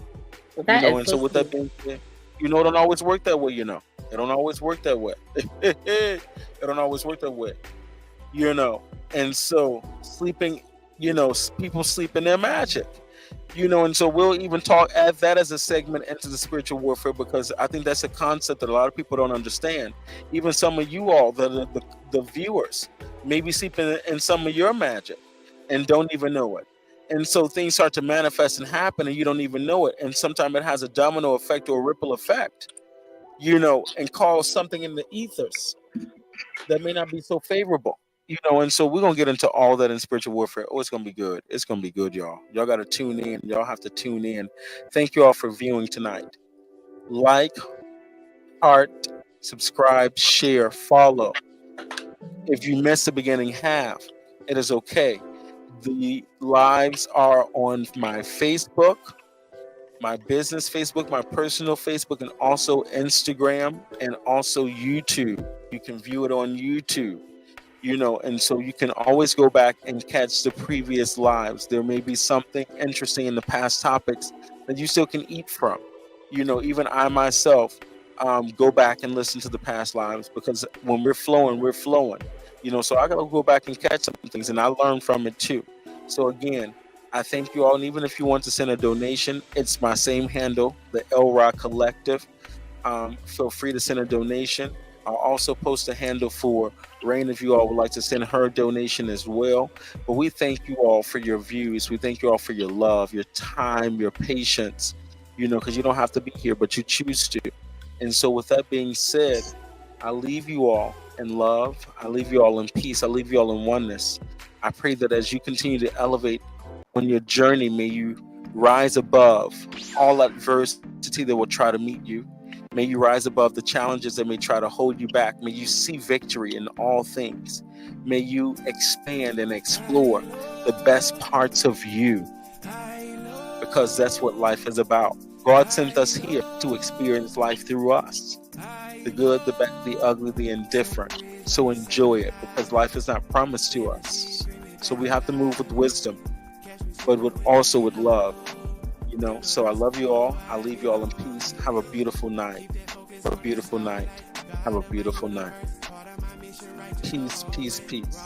Speaker 4: That is
Speaker 2: And
Speaker 4: so
Speaker 2: so with that
Speaker 4: true.
Speaker 2: being said, it don't always work that way, It don't always work that way. It don't always work that way. And so sleeping, people sleep in their magic. And so we'll even add that as a segment into the spiritual warfare because I think that's a concept that a lot of people don't understand. Even some of you all, the viewers, maybe sleeping in some of your magic and don't even know it. And so things start to manifest and happen and you don't even know it. And sometimes it has a domino effect or a ripple effect, and cause something in the ethers that may not be so favorable. And so we're gonna get into all that in spiritual warfare. Oh, it's gonna be good. It's gonna be good, y'all. Y'all gotta tune in. Y'all have to tune in. Thank you all for viewing tonight. Like, heart, subscribe, share, follow. If you missed the beginning half, it is okay. The lives are on my Facebook, my business Facebook, my personal Facebook, and also Instagram and also YouTube. You can view it on YouTube. And so you can always go back and catch the previous lives. There may be something interesting in the past topics that you still can eat from. Even I myself go back and listen to the past lives because when we're flowing, we're flowing. So I gotta go back and catch some things, and I learn from it too. So again, I thank you all, and even if you want to send a donation, it's my same handle, the Elra Collective. Feel free to send a donation. I'll also post a handle for Rain if you all would like to send her donation as well. But we thank you all for your views. We thank you all for your love, your time, your patience, because you don't have to be here, but you choose to. And so with that being said, I leave you all in love. I leave you all in peace. I leave you all in oneness. I pray that as you continue to elevate on your journey, may you rise above all adversity that will try to meet you. May you rise above the challenges that may try to hold you back. May you see victory in all things. May you expand and explore the best parts of you, because that's what life is about. God sent us here to experience life through us. The good, the bad, the ugly, the indifferent. So enjoy it, because life is not promised to us. So we have to move with wisdom, but also with love. So I love you all. I leave you all in peace. Have a beautiful night. Have a beautiful night. Have a beautiful night. Peace, peace, peace.